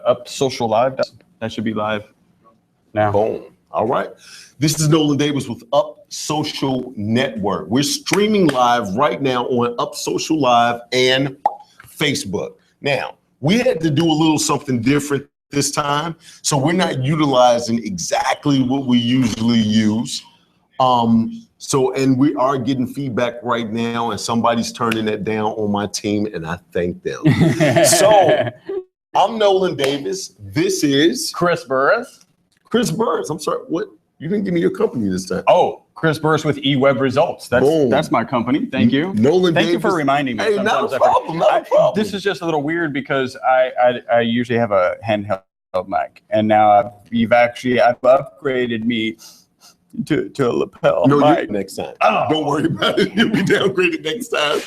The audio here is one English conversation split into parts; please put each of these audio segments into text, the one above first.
Up Social Live. That should be live now. Boom. All right. This is Nolan Davis with Up Social Network. We're streaming live right now on Up Social Live and Facebook. Now, we had to do a little something different this time, so we're not utilizing exactly what we usually use. And we are getting feedback right now, and somebody's turning that down on my team, and I thank them. So I'm Nolan Davis. This is Chris Burris. Chris Burris. I'm sorry, what? You didn't give me your company this time. Oh, Chris Burris with eWeb Results. That's my company. Thank you. Nolan Thank Davis. you for reminding me. Hey, not a problem. Not a problem. This is just a little weird because I usually have a handheld mic, and now you've upgraded me to a lapel mic. Next time. Oh. Don't worry about it. You'll be downgraded next time.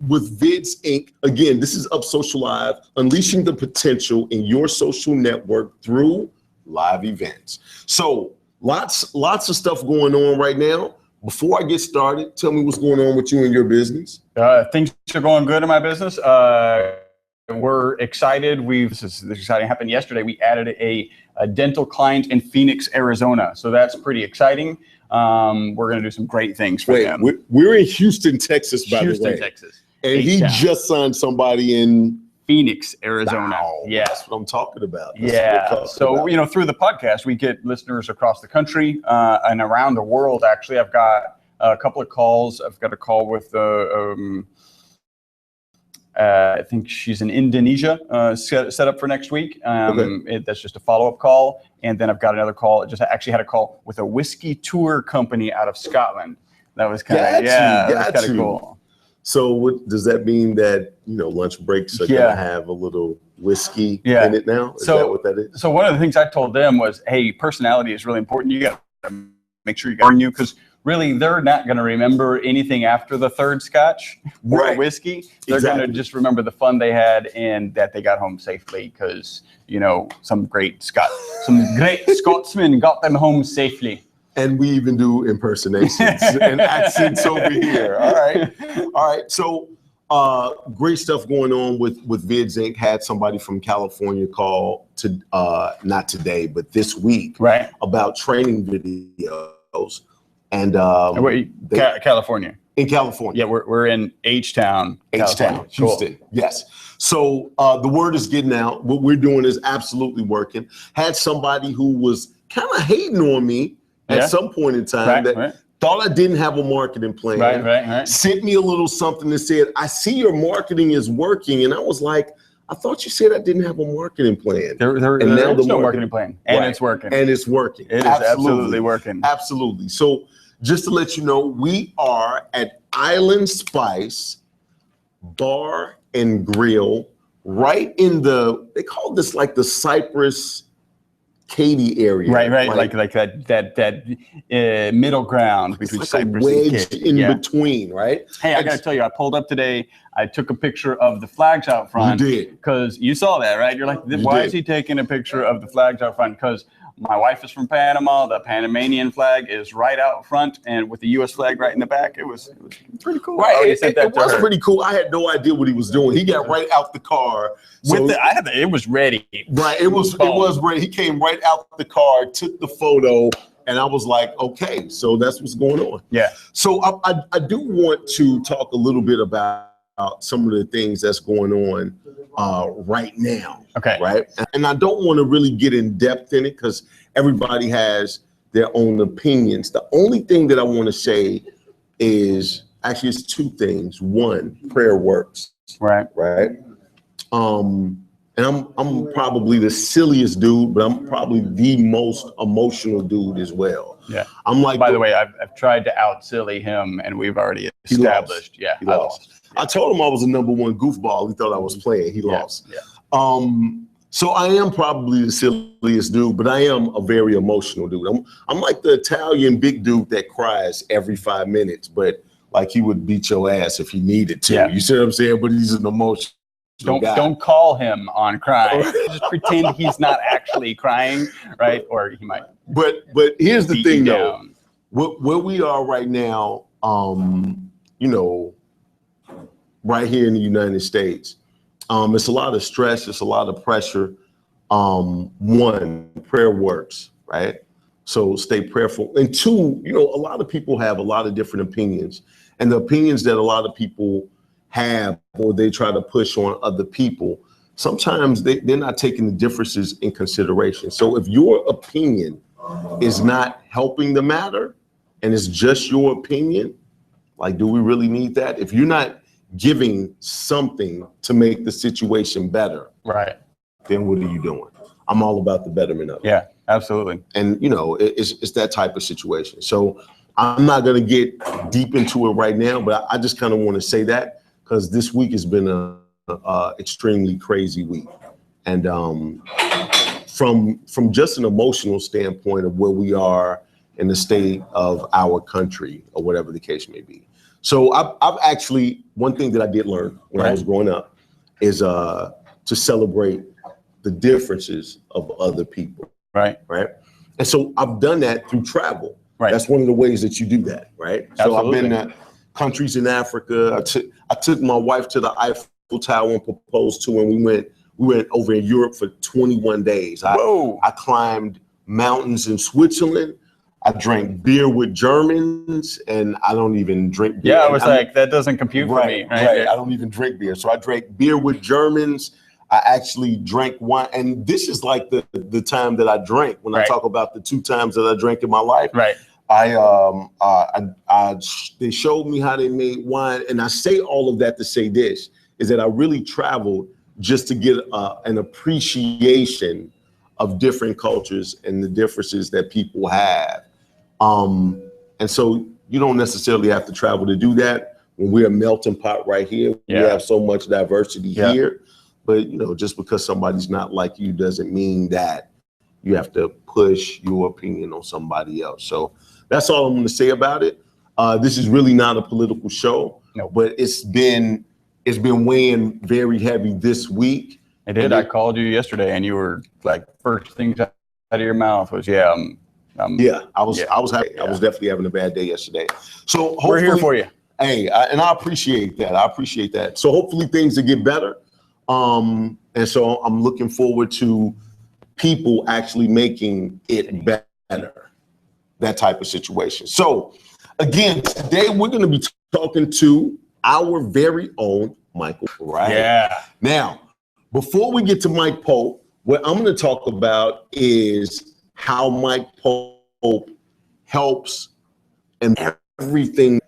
With Vids Inc. Again, this is Up Social Live, unleashing the potential in your social network through live events. So lots of stuff going on right now. Before I get started, tell me what's going on with you and your business. Things are going good in my business. We're excited. This exciting happened yesterday. We added a dental client in Phoenix, Arizona. So that's pretty exciting. We're going to do some great things for them. We're in Houston, Texas, by the way. Houston, Texas. And he just signed somebody in Phoenix, Arizona. Wow, yeah, that's what I'm talking about. So through the podcast, we get listeners across the country and around the world. Actually, I've got a couple of calls. I've got a call with I think she's in Indonesia, set up for next week. That's just a follow-up call. And then I've got another call. Actually had a call with a whiskey tour company out of Scotland. That was kind of cool. So what does that mean, that lunch breaks are gonna have a little whiskey in it now? Is that what that is? So one of the things I told them was, hey, personality is really important. You got to make sure you got you, because really they're not going to remember anything after the third scotch or whiskey. They're going to just remember the fun they had and that they got home safely, because some great Scotsmen got them home safely. And we even do impersonations and accents over here. All right. So great stuff going on with Vids Inc. Had somebody from California call to not today, but this week, about training videos. And California. In California. Yeah, we're in H-Town, Houston. Cool. Yes. So the word is getting out. What we're doing is absolutely working. Had somebody who was kind of hating on me at some point in time thought I didn't have a marketing plan. Right. Sent me a little something that said, I see your marketing is working. And I was like, I thought you said I didn't have a marketing plan. There's no marketing plan. And it's working. And it's working. It is absolutely working. Absolutely. So just to let you know, we are at Island Spice Bar and Grill, right in they call this like the Cypress Katy area. Right. Like that middle ground between like Cypress a wedge and Katy. in between, right? Hey, I got to tell you, I pulled up today. I took a picture of the flags out front. You did. Because you saw that, right? You're like, why is he taking a picture of the flags out front? Because my wife is from Panama. The Panamanian flag is right out front, and with the U.S. flag right in the back. It was pretty cool. Right, it was pretty cool. I had no idea what he was doing. He got right out the car. It was ready. Right, it was ready. He came right out the car, took the photo, and I was like, okay, so that's what's going on. Yeah. So I do want to talk a little bit about some of the things that's going on right now. Okay. Right. And I don't want to really get in depth in it because everybody has their own opinions. The only thing that I want to say is actually it's two things. One, prayer works. Right. And I'm probably the silliest dude, but I'm probably the most emotional dude as well. Yeah. I'm like, by the way, I've tried to out silly him, and we've already established. He lost. I told him I was the #1 goofball. He thought I was playing. He lost. Yeah. So I am probably the silliest dude, but I am a very emotional dude. I'm like the Italian big dude that cries every 5 minutes, but like he would beat your ass if he needed to. Yeah. You see what I'm saying? But he's an emotional guy. Don't call him on crying. Just pretend he's not actually crying, right? Or he might. But here's the thing, though. Where we are right now, right here in the United States, It's a lot of stress. It's a lot of pressure. One, prayer works, right? So stay prayerful. And two, a lot of people have a lot of different opinions, and the opinions that a lot of people have, or they try to push on other people, sometimes they're not taking the differences in consideration. So if your opinion is not helping the matter and it's just your opinion, like, do we really need that? If you're not giving something to make the situation better, right, then what are you doing? I'm all about the betterment of it. Yeah, absolutely. And it's that type of situation. So I'm not going to get deep into it right now, but I just kind of want to say that because this week has been a extremely crazy week. And from just an emotional standpoint of where we are in the state of our country or whatever the case may be. So I've actually, one thing that I did learn when I was growing up is to celebrate the differences of other people. Right. And so I've done that through travel. Right. That's one of the ways that you do that. Right. Absolutely. So I've been to countries in Africa. I took my wife to the Eiffel Tower and proposed to her, and we went over in Europe for 21 days. I climbed mountains in Switzerland. I drank beer with Germans, and I don't even drink beer. Yeah, I was like, that doesn't compute for me. Right. I don't even drink beer. So I drank beer with Germans. I actually drank wine. And this is like the time that I drank. When I talk about the 2 times that I drank in my life, they showed me how they made wine. And I say all of that to say this, is that I really traveled just to get an appreciation of different cultures and the differences that people have. And so you don't necessarily have to travel to do that. When we're a melting pot right here, we have so much diversity here. But, just because somebody's not like you doesn't mean that you have to push your opinion on somebody else. So that's all I'm going to say about it. This is really not a political show, but it's been weighing very heavy this week. It did. I called you yesterday, and you were like, first things out of your mouth was, I was happy. Yeah. I was definitely having a bad day yesterday. So we're here for you. Hey, and I appreciate that. So hopefully things will get better. And so I'm looking forward to people actually making it better, that type of situation. So again, today we're going to be talking to our very own Michael, right? Yeah. Now, before we get to Mike Pope, what I'm going to talk about is how Mike Pope helps and everything,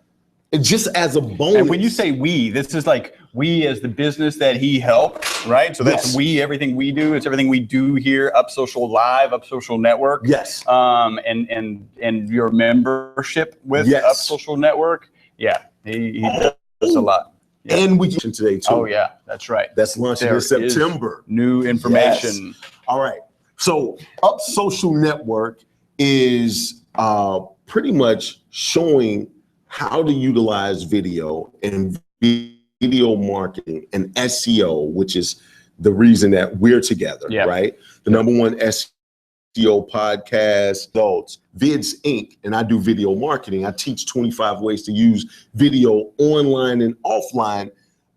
just as a bonus. And when you say we, this is like we as the business that he helped, right? So that's we, everything we do. It's everything we do here, Up Social Live, Up Social Network. Yes. And your membership with Up Social Network. Yeah, he does a lot. Yeah. And we get today too. Oh yeah, that's right. That's launching in September. New information. Yes. All right. So Up Social Network is pretty much showing how to utilize video and video marketing and SEO, which is the reason that we're together, right? The #1 SEO podcast, adults, Vids Inc., and I do video marketing. I teach 25 ways to use video online and offline.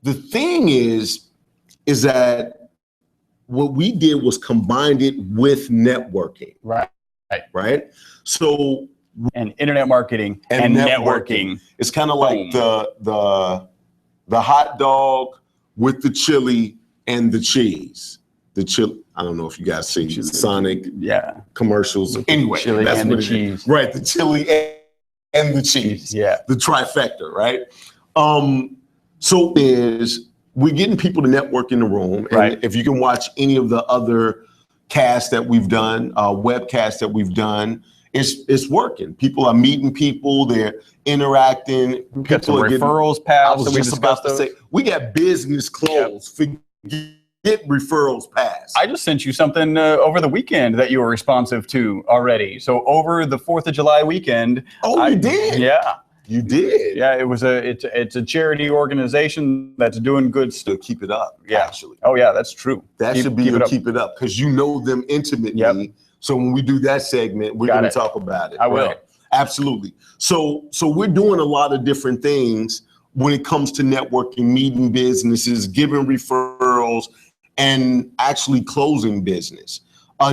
The thing is that what we did was combined it with networking. Right. So and internet marketing and networking. It's kind of like the hot dog with the chili and the cheese. The chili, I don't know if you guys see Sonic commercials. Anyway, chili that's and what the cheese. Is. Right, the chili and the cheese. Yeah. The trifecta, right? So we're getting people to network in the room. And if you can watch any of the other casts that we've done, webcasts that we've done, it's working. People are meeting people, they're interacting. We got some referrals passed. I was just about to say, we got business closed. Forget referrals passed. I just sent you something over the weekend that you were responsive to already. So over the 4th of July weekend. Oh, you did? Yeah. You did? Yeah, it's a charity organization that's doing good stuff. Keep it up, actually. Oh, yeah, that's true. That should be keep it up because you know them intimately. Yep. So when we do that segment, we're going to talk about it. I will. Right? Absolutely. So we're doing a lot of different things when it comes to networking, meeting businesses, giving referrals, referrals and actually closing business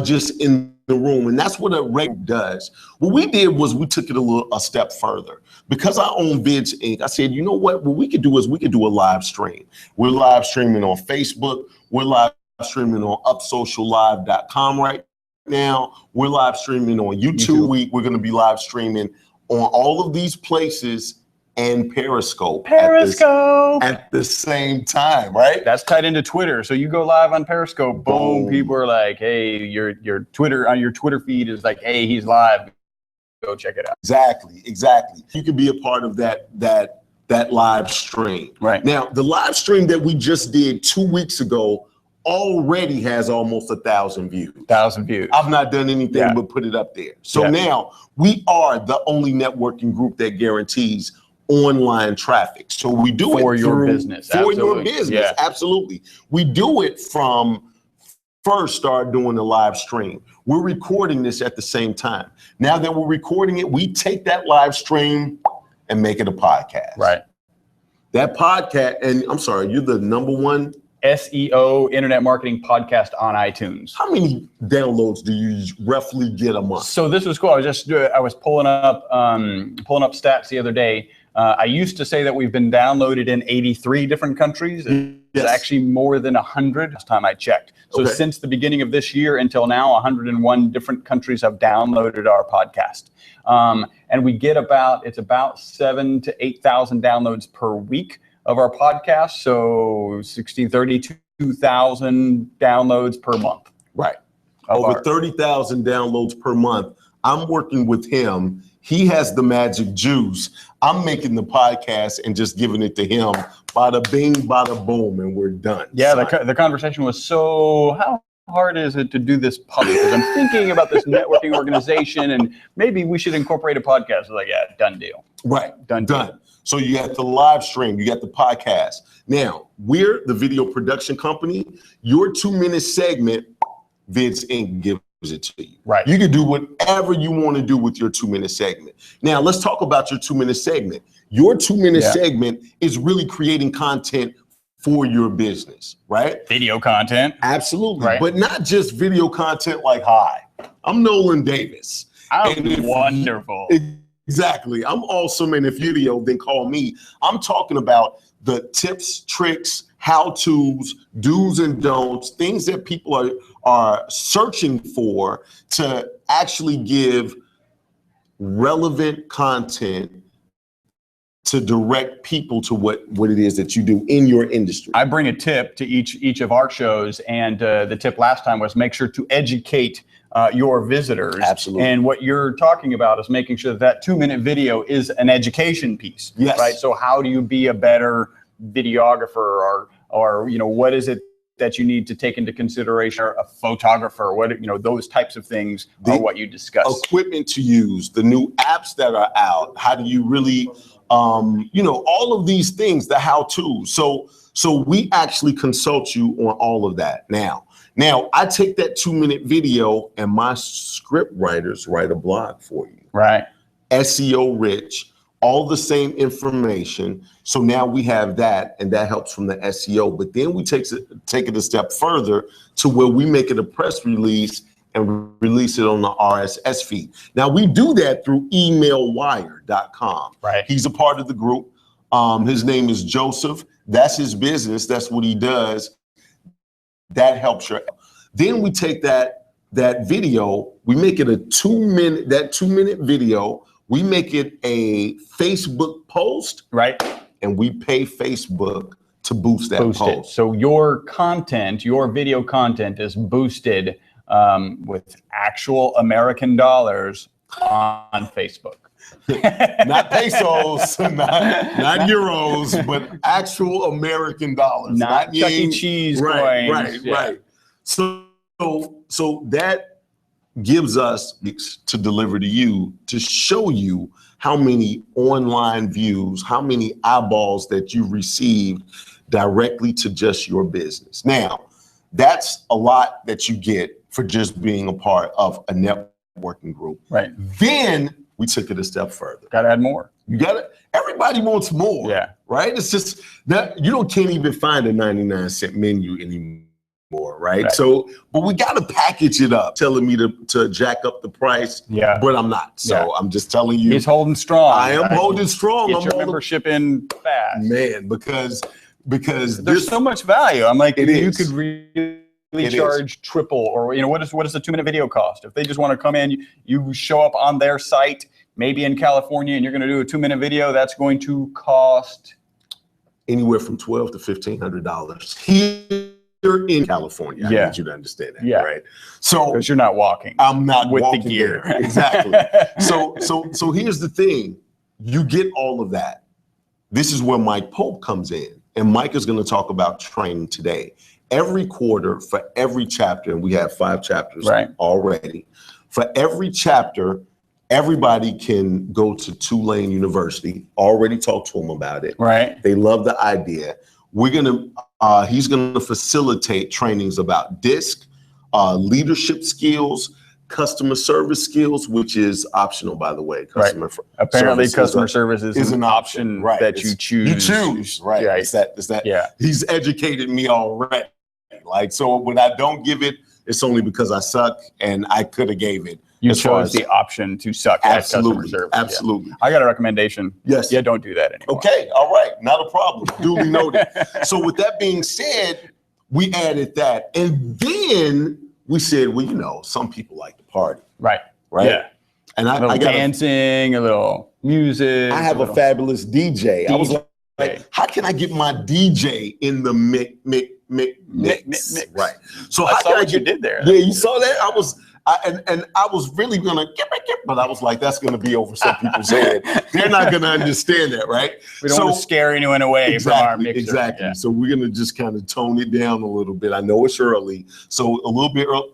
just in the room. And that's what a reg does. What we did was we took it a step further. Because I own Vids Inc., I said, you know what we could do is we could do a live stream. We're live streaming on Facebook. We're live streaming on upsociallive.com right now. We're live streaming on YouTube. We're going to be live streaming on all of these places and Periscope at the same time, right? That's tied into Twitter. So you go live on Periscope, boom, people are like, hey, your Twitter on your Twitter feed is like, hey, he's live. Go check it out. Exactly. You could be a part of that live stream. Right. Now, the live stream that we just did 2 weeks ago already has almost 1,000 views. 1,000 views. I've not done anything but put it up there. So now we are the only networking group that guarantees online traffic. So we do for it your business. For your business. Absolutely. We do it from first start doing the live stream. We're recording this at the same time. Now that we're recording it, we take that live stream and make it a podcast. Right. That podcast, and I'm sorry, you're the #1 SEO internet marketing podcast on iTunes. How many downloads do you roughly get a month? So this was cool. I was pulling up stats the other day. I used to say that we've been downloaded in 83 different countries. It's actually more than 100 last time I checked. So since the beginning of this year until now, 101 different countries have downloaded our podcast. And we get about 7,000 to 8,000 downloads per week of our podcast. So 32,000 downloads per month. Right. Over 30,000 downloads per month. I'm working with him. He has the magic juice. I'm making the podcast and just giving it to him. Bada bing, bada boom, and we're done. Yeah, the conversation was, so how hard is it to do this public? Because I'm thinking about this networking organization and maybe we should incorporate a podcast. I was like, yeah, done deal. Right, done. So you got the live stream, you got the podcast. Now, we're the video production company. Your 2-minute segment, Vids Inc. gives it to you. Right. You can do whatever you want to do with your 2-minute segment. Now, let's talk about your 2-minute segment. Your 2-minute segment is really creating content for your business, right? Video content. Absolutely. Right. But not just video content like, hi, I'm Nolan Davis. I'm wonderful. Exactly. I'm awesome. And if video, then call me. I'm talking about the tips, tricks, how-tos, do's and don'ts, things that people are searching for to actually give relevant content to direct people to what it is that you do in your industry. I bring a tip to each of our shows, and the tip last time was make sure to educate your visitors. Absolutely. And what you're talking about is making sure that 2-minute video is an education piece. Yes. Right. So how do you be a better videographer, or what is it that you need to take into consideration? A photographer, those types of things are what you discuss. Equipment to use, the new apps that are out. How do you really, all of these things, the how-to. So we actually consult you on all of that. Now I take that 2-minute video and my script writers write a blog for you. Right. SEO rich, all the same information. So now we have that, and that helps from the SEO. But then we take it a step further to where we make it a press release and release it on the RSS feed. Now we do that through emailwire.com. Right. He's a part of the group. His name is Joseph. That's his business. That's what he does. That helps your. Then we take that video, we make it a 2-minute video. We make it a Facebook post, right? And we pay Facebook to boost that post. So your content, your video content is boosted with actual American dollars on Facebook. Not pesos, not euros, but actual American dollars. Not Chuck E. Cheese coins. Right. So that gives us to deliver to you, to show you how many online views, how many eyeballs that you received directly to just your business. Now, that's a lot that you get for just being a part of a networking group. Right. Then we took it a step further. Got to add more. You got it. everybody wants more. Yeah. Right. It's just that can't even find a 99-cent menu anymore. Right. So, but we got to package it up, telling me to jack up the price. Yeah. But I'm not. So I'm just telling you. He's holding strong. I am holding strong. Get your membership in fast. Man, because there's so much value. I'm like, you could really charge triple, or what does a 2-minute video cost? If they just want to come in, you show up on their site, maybe in California, and you're going to do a 2-minute video, that's going to cost anywhere from $1,200 to $1,500 here in California. I need you to understand that, right? So because you're not walking. I'm not with walking the gear. There. Exactly. So here's the thing: you get all of that. This is where Mike Pope comes in, and Mike is going to talk about training today. Every quarter for every chapter, and we have 5 chapters already. For every chapter, everybody can go to Tulane University. Already talked to them about it. Right. They love the idea. He's gonna facilitate trainings about DISC, leadership skills, customer service skills, which is optional, by the way. Apparently, customer service is an option that you choose. You choose, right? Yeah. It's that. Yeah. He's educated me already. Like, so when I don't give it, it's only because I suck, and I could have gave it. You chose the option to suck at customer service. Absolutely. Yeah. I got a recommendation. Yes. Yeah, don't do that anymore. Okay. All right. Not a problem. Duly noted. So with that being said, we added that, and then we said, well, some people like to party. Right. Yeah. And a little dancing, a little music. I have a fabulous DJ. I was like, how can I get my DJ in the mix? Right. So I saw what you did there. Yeah, you saw that? I was really gonna but I was like, that's gonna be over some people's head. They're not gonna understand that, right? We don't want to scare anyone away from our mixer. Exactly. Yeah. So we're gonna just kind of tone it down a little bit. I know it's early, so a little bit early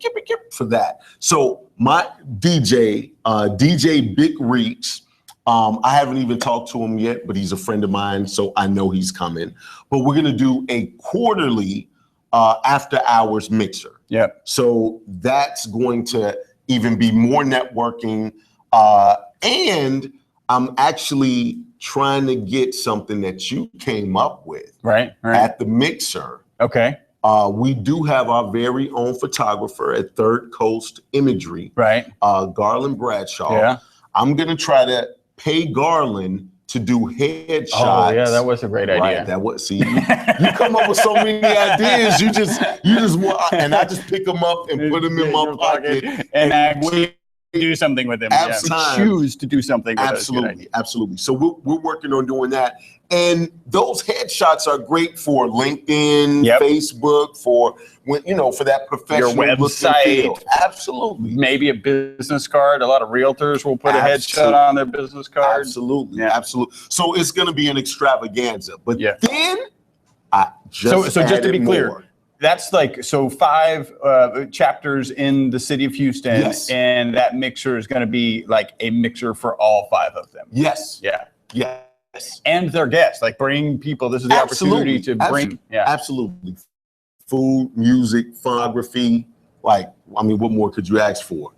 for that. So my DJ, DJ Big Reach. I haven't even talked to him yet, but he's a friend of mine, so I know he's coming. But we're gonna do a quarterly after hours mixer. Yeah. So that's going to even be more networking. And I'm actually trying to get something that you came up with at the mixer. Okay. We do have our very own photographer at Third Coast Imagery. Right. Garland Bradshaw. Yeah. I'm going to try to pay Garland to do headshots. Oh yeah, that was a great idea. That was you come up with so many ideas. You just want, and I just pick them up and put them in my pocket and actually do something with them. Choose to do something with Absolutely, absolutely. So we're working on doing that. And those headshots are great for LinkedIn, Facebook, for for that professional your website. Absolutely. Maybe a business card. A lot of realtors will put a headshot on their business card. Absolutely, absolutely. So it's going to be an extravaganza. But then I just so just to be clear. That's 5 chapters in the city of Houston, and that mixer is going to be like a mixer for all 5 of them. Yes. Yeah. Yeah. And their guests, bring people. This is the opportunity to bring. Absolutely. Food, music, photography. What more could you ask for?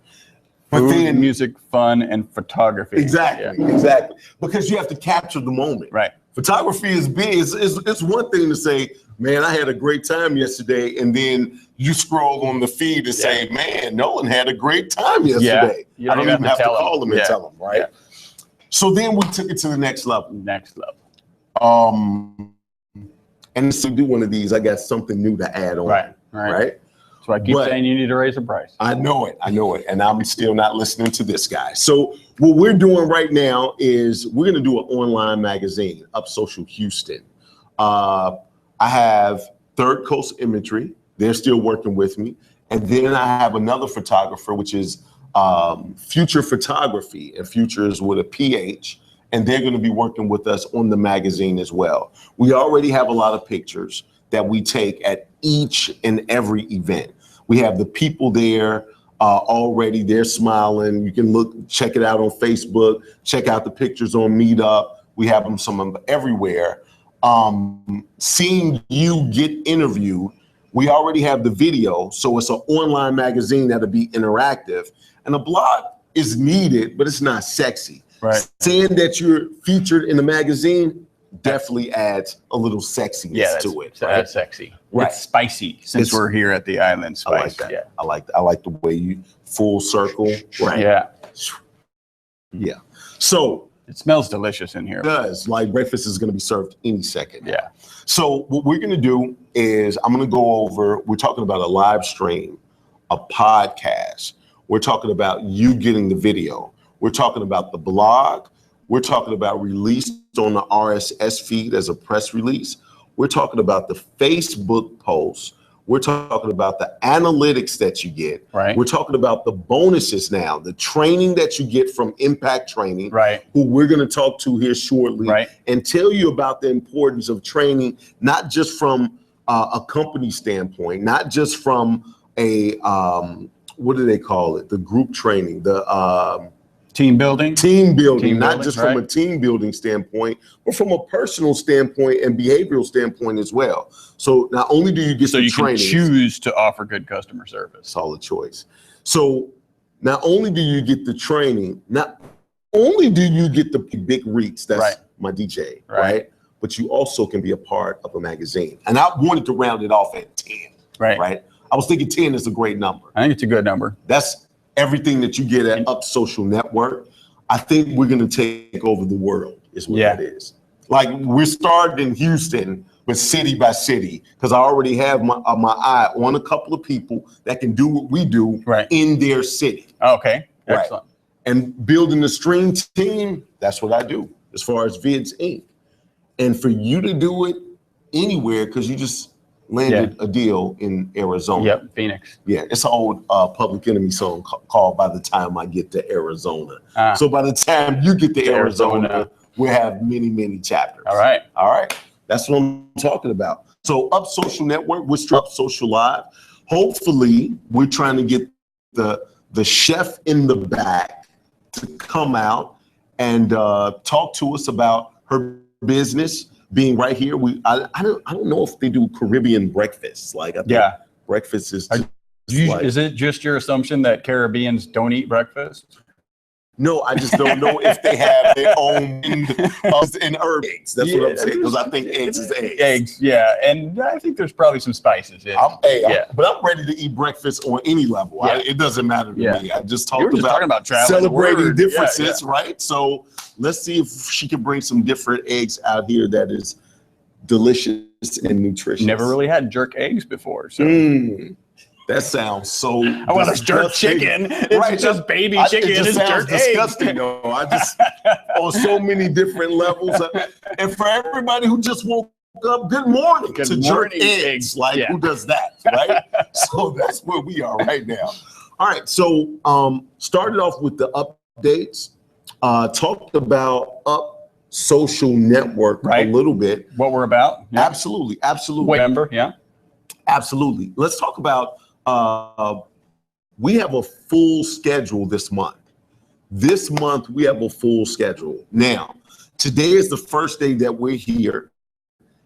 Food, music, fun, and photography. Exactly. Exactly. Because you have to capture the moment. Right. Photography is big. It's one thing to say, man, I had a great time yesterday, and then you scroll on the feed and say, man, Nolan had a great time yesterday. You I don't even have to call them and tell them, right? Yeah. So then we took it to the next level. And to do one of these, I got something new to add on. Right. So I keep saying you need to raise the price. I know it. And I'm still not listening to this guy. So what we're doing right now is we're going to do an online magazine, Up Social Houston. I have Third Coast Imagery. They're still working with me. And then I have another photographer, which is Future Photography, and Future is with a PH, and they're going to be working with us on the magazine as well. We already have a lot of pictures that we take at each and every event. We have the people there already. They're smiling. You can check it out on Facebook, check out the pictures on Meetup. We have them some everywhere. Seeing you get interviewed, we already have the video, so it's an online magazine that'll be interactive. And a blog is needed, but it's not sexy. Right. Saying that you're featured in the magazine definitely adds a little sexiness to it. Right? That's sexy. Right. It's spicy since we're here at the island. Spice. I like that. Yeah. I like the way you full circle. Right. Yeah. Yeah. So it smells delicious in here. It does. Like breakfast is going to be served any second. Yeah. So what we're going to do is I'm going to go over, we're talking about a live stream, a podcast. We're talking about you getting the video. We're talking about the blog. We're talking about released on the RSS feed as a press release. We're talking about the Facebook posts. We're talking about the analytics that you get. Right. We're talking about the bonuses now, the training that you get from Impact Training, right, who we're going to talk to here shortly, right, and tell you about the importance of training, not just from a company standpoint, not just from a, what do they call it? The group training, the team building, not just from a team building standpoint, but from a personal standpoint and behavioral standpoint as well. So not only do you get the training, can choose to offer good customer service. Solid choice. So not only do you get the training, not only do you get the big reads, that's my DJ, right? But you also can be a part of a magazine. And I wanted to round it off at 10, right? I was thinking 10 is a great number. I think it's a good number. That's everything that you get at Up Social Network. I think we're going to take over the world is what that is. Like we're starting in Houston, but city by city, because I already have my eye on a couple of people that can do what we do in their city. Okay, excellent. And building the stream team, that's what I do as far as Vids Inc. And for you to do it anywhere, because you just landed a deal in Arizona. Yep, Phoenix. Yeah, it's an old Public Enemy song called By the Time I Get to Arizona. So by the time you get to Arizona, we'll have many, many chapters. All right. All right. That's what I'm talking about. So Up Social Network, we're Up Social Live. Hopefully, we're trying to get the chef in the back to come out and talk to us about her business being right here. I don't know if they do Caribbean breakfasts. Like I think breakfast is. Is it just your assumption that Caribbeans don't eat breakfast? No, I just don't know if they have their own in herb eggs. That's what I'm saying. Because I think eggs is eggs. Eggs, yeah. And I think there's probably some spices in it. But I'm ready to eat breakfast on any level. It doesn't matter to me. I just talked about celebrating differences, right? So let's see if she can bring some different eggs out here that is delicious and nutritious. Never really had jerk eggs before. So. That sounds so. Well, it's jerk chicken. It's just baby chicken. It just sounds jerk disgusting, though. I just on so many different levels. And for everybody who just woke up, good morning to jerk eggs. Like who does that, right? So that's where we are right now. All right. So started off with the updates. Talked about Up Social Network a little bit. What we're about. Yeah. Absolutely. Remember, absolutely. Let's talk about. We have a full schedule this month. This month we have a full schedule. Now, today is the first day that we're here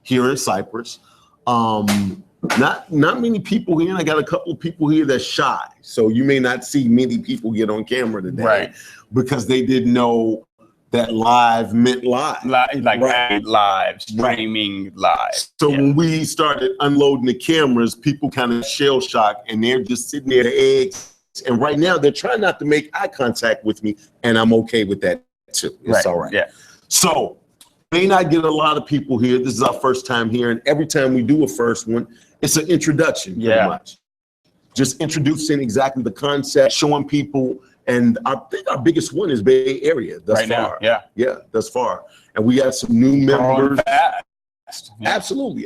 in Cypress. Not many people here. And I got a couple of people here that's shy, so you may not see many people get on camera today, because they didn't know that live meant live. Live, streaming live. So when we started unloading the cameras, people kind of shell shocked, and they're just sitting there, the eggs. And right now they're trying not to make eye contact with me, and I'm okay with that too. It's all right. Yeah. So may not get a lot of people here. This is our first time here, and every time we do a first one, it's an introduction pretty much. Just introducing exactly the concept, showing people. And I think our biggest one is Bay Area thus far. Thus far. And we got some new members. Absolutely.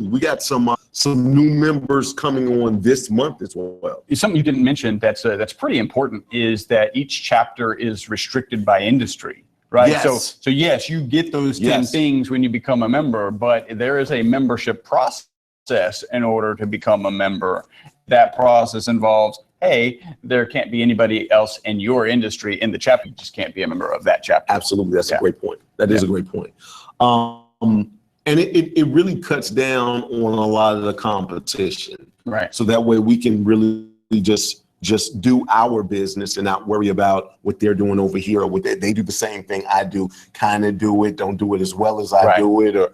We got some new members coming on this month as well. Something you didn't mention that's pretty important is that each chapter is restricted by industry, right? Yes. So yes, you get those 10 things when you become a member, but there is a membership process in order to become a member. That process involves, hey, there can't be anybody else in your industry in the chapter. You just can't be a member of that chapter. Absolutely. That's a great point. That is a great point. And it really cuts down on a lot of the competition. Right. So that way we can really just just do our business and not worry about what they're doing over here, or what they do the same thing I do, kind of do it, don't do it as well as I do it, or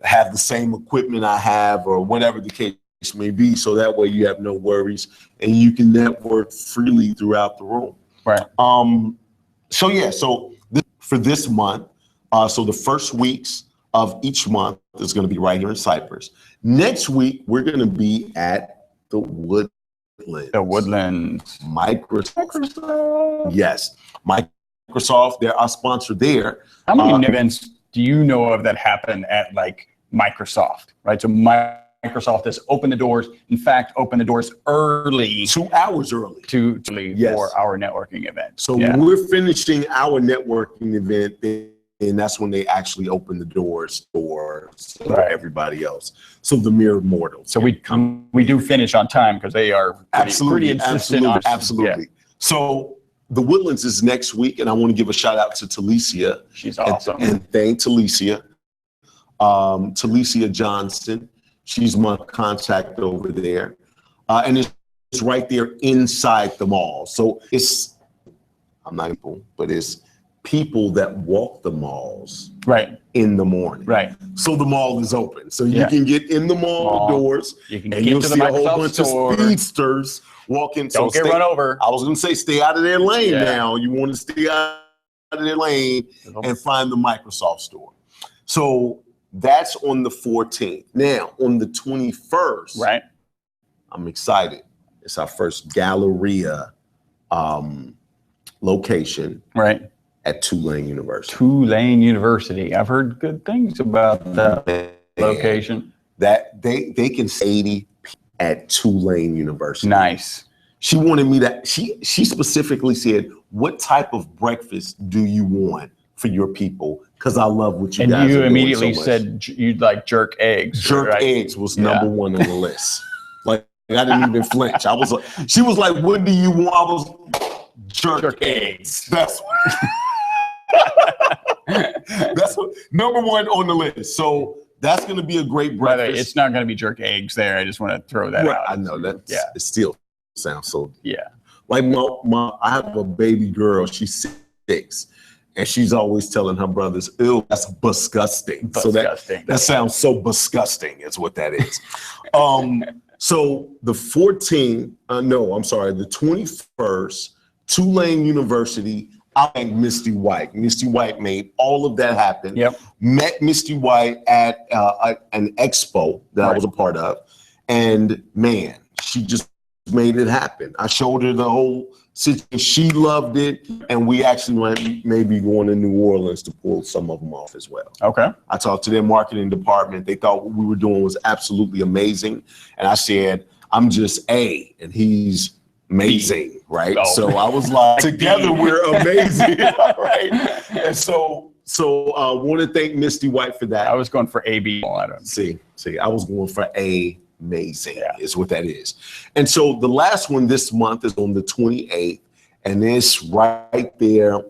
have the same equipment I have, or whatever the case may be. So that way you have no worries and you can network freely throughout the room. Right. So for this month, so the first weeks of each month is going to be right here in Cypress. Next week, we're going to be at the Woodlands. The Woodlands. Microsoft. Yes. Microsoft, they're our sponsor there. How many events do you know of that happen at like Microsoft, right? So Microsoft has opened the doors. In fact, opened the doors early. 2 hours early. For our networking event. So we're finishing our networking event, and that's when they actually open the doors for everybody else. So the mere mortals. So we do finish on time because they are pretty insistent on absolutely. Yeah. So the Woodlands is next week, and I want to give a shout out to Talicia. She's awesome. And thank Talicia. Talicia Johnson. She's my contact over there. And it's right there inside the mall. So it's people that walk the malls in the morning. Right. So the mall is open. So you can get in the mall doors, and you'll see a whole bunch of speedsters walking. Don't get run over. I was going to say, stay out of their lane now. You want to stay out of their lane and find the Microsoft store. So that's on the 14th. Now, on the 21st, I'm excited. It's our first Galleria location at Tulane University. Tulane University. I've heard good things about that location. That they can say 80 at Tulane University. Nice. She wanted me to, she specifically said, what type of breakfast do you want for your people? Because I love what you guys are doing. And you immediately said you'd like jerk eggs. Jerk eggs was number one on the list. Like, I didn't even flinch. I was like, she was like, what do you want? I was jerk eggs. That's what number one on the list. So that's going to be a great breakfast. It's not going to be jerk eggs there. I just want to throw that out. I know that. It still sounds so. Yeah. Like I have a baby girl. She's 6. And she's always telling her brothers, ew, that's disgusting. So that sounds so disgusting is what that is. So the 14th, the 21st, Tulane University, I thank Misty White. Misty White made all of that happen. Yep. Met Misty White at an expo that I was a part of. And man, she just made it happen. I showed her the whole situation. She loved it. And we actually went maybe going to New Orleans to pull some of them off as well. Okay. I talked to their marketing department. They thought what we were doing was absolutely amazing. And I said, I'm just A, and he's amazing, right? Oh. So I was like, together we're amazing, right? And so I want to thank Misty White for that. I was going for AB. See, I was going for amazing is what that is. And so the last one this month is on the 28th, and it's right there,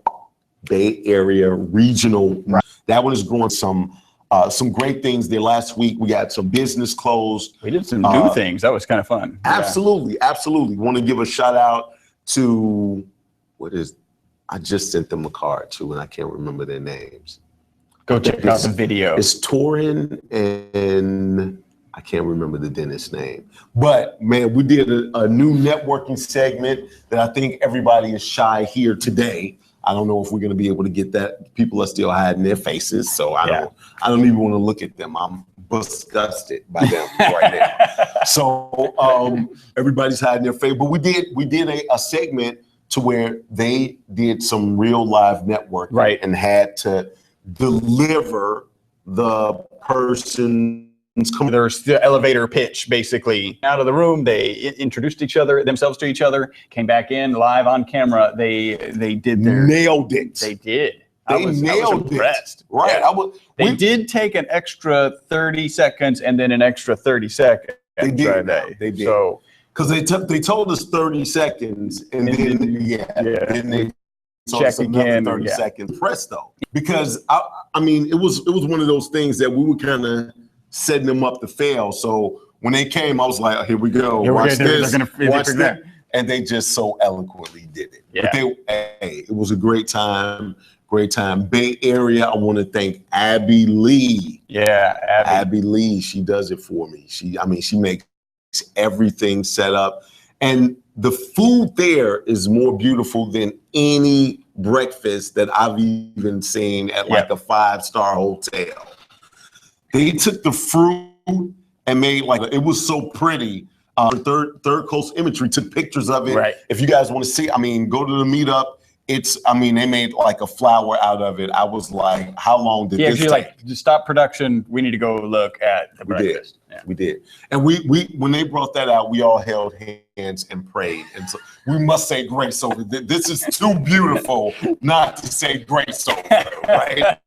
Bay Area Regional. Right. That one is growing some great things there. Last week we got some business closed. We did some new things. That was kind of fun. Absolutely, absolutely. Want to give a shout out to I just sent them a card to, and I can't remember their names. Go check out the video. It's Torin and I can't remember the dentist's name. But man, we did a new networking segment that I think everybody is shy here today. I don't know if we're going to be able to get that. People are still hiding their faces, so I don't even want to look at them. I'm disgusted by them right now. So everybody's hiding their face. But we did a segment to where they did some real live networking and had to deliver the person's. There's the elevator pitch, basically. Out of the room, they introduced themselves to each other, came back in live on camera. They did nailed it. They did. I was impressed. Right. Yeah. They did take an extra 30 seconds and then an extra 30 seconds. They did. They did. So because they told us 30 seconds and then they check again. 30 seconds. Presto. Because I mean, it was one of those things that we were kind of setting them up to fail. So when they came, I was like, here we go. Watch this. and they just so eloquently did it. Yeah. But it was a great time. Great time. Bay Area, I want to thank Abby Lee. Yeah, Abby Lee, she does it for me. She makes everything set up. And the food there is more beautiful than any breakfast that I've even seen at like a 5-star hotel. They took the fruit and made it was so pretty. Third Coast Imagery took pictures of it. Right. If you guys want to see, go to the meetup. They made like a flower out of it. I was like, how long did this take? Just stop production. We need to go look at the breakfast. We did. And we when they brought that out, we all held hands and prayed. And so we must say grace over it. This is too beautiful not to say grace over it, right?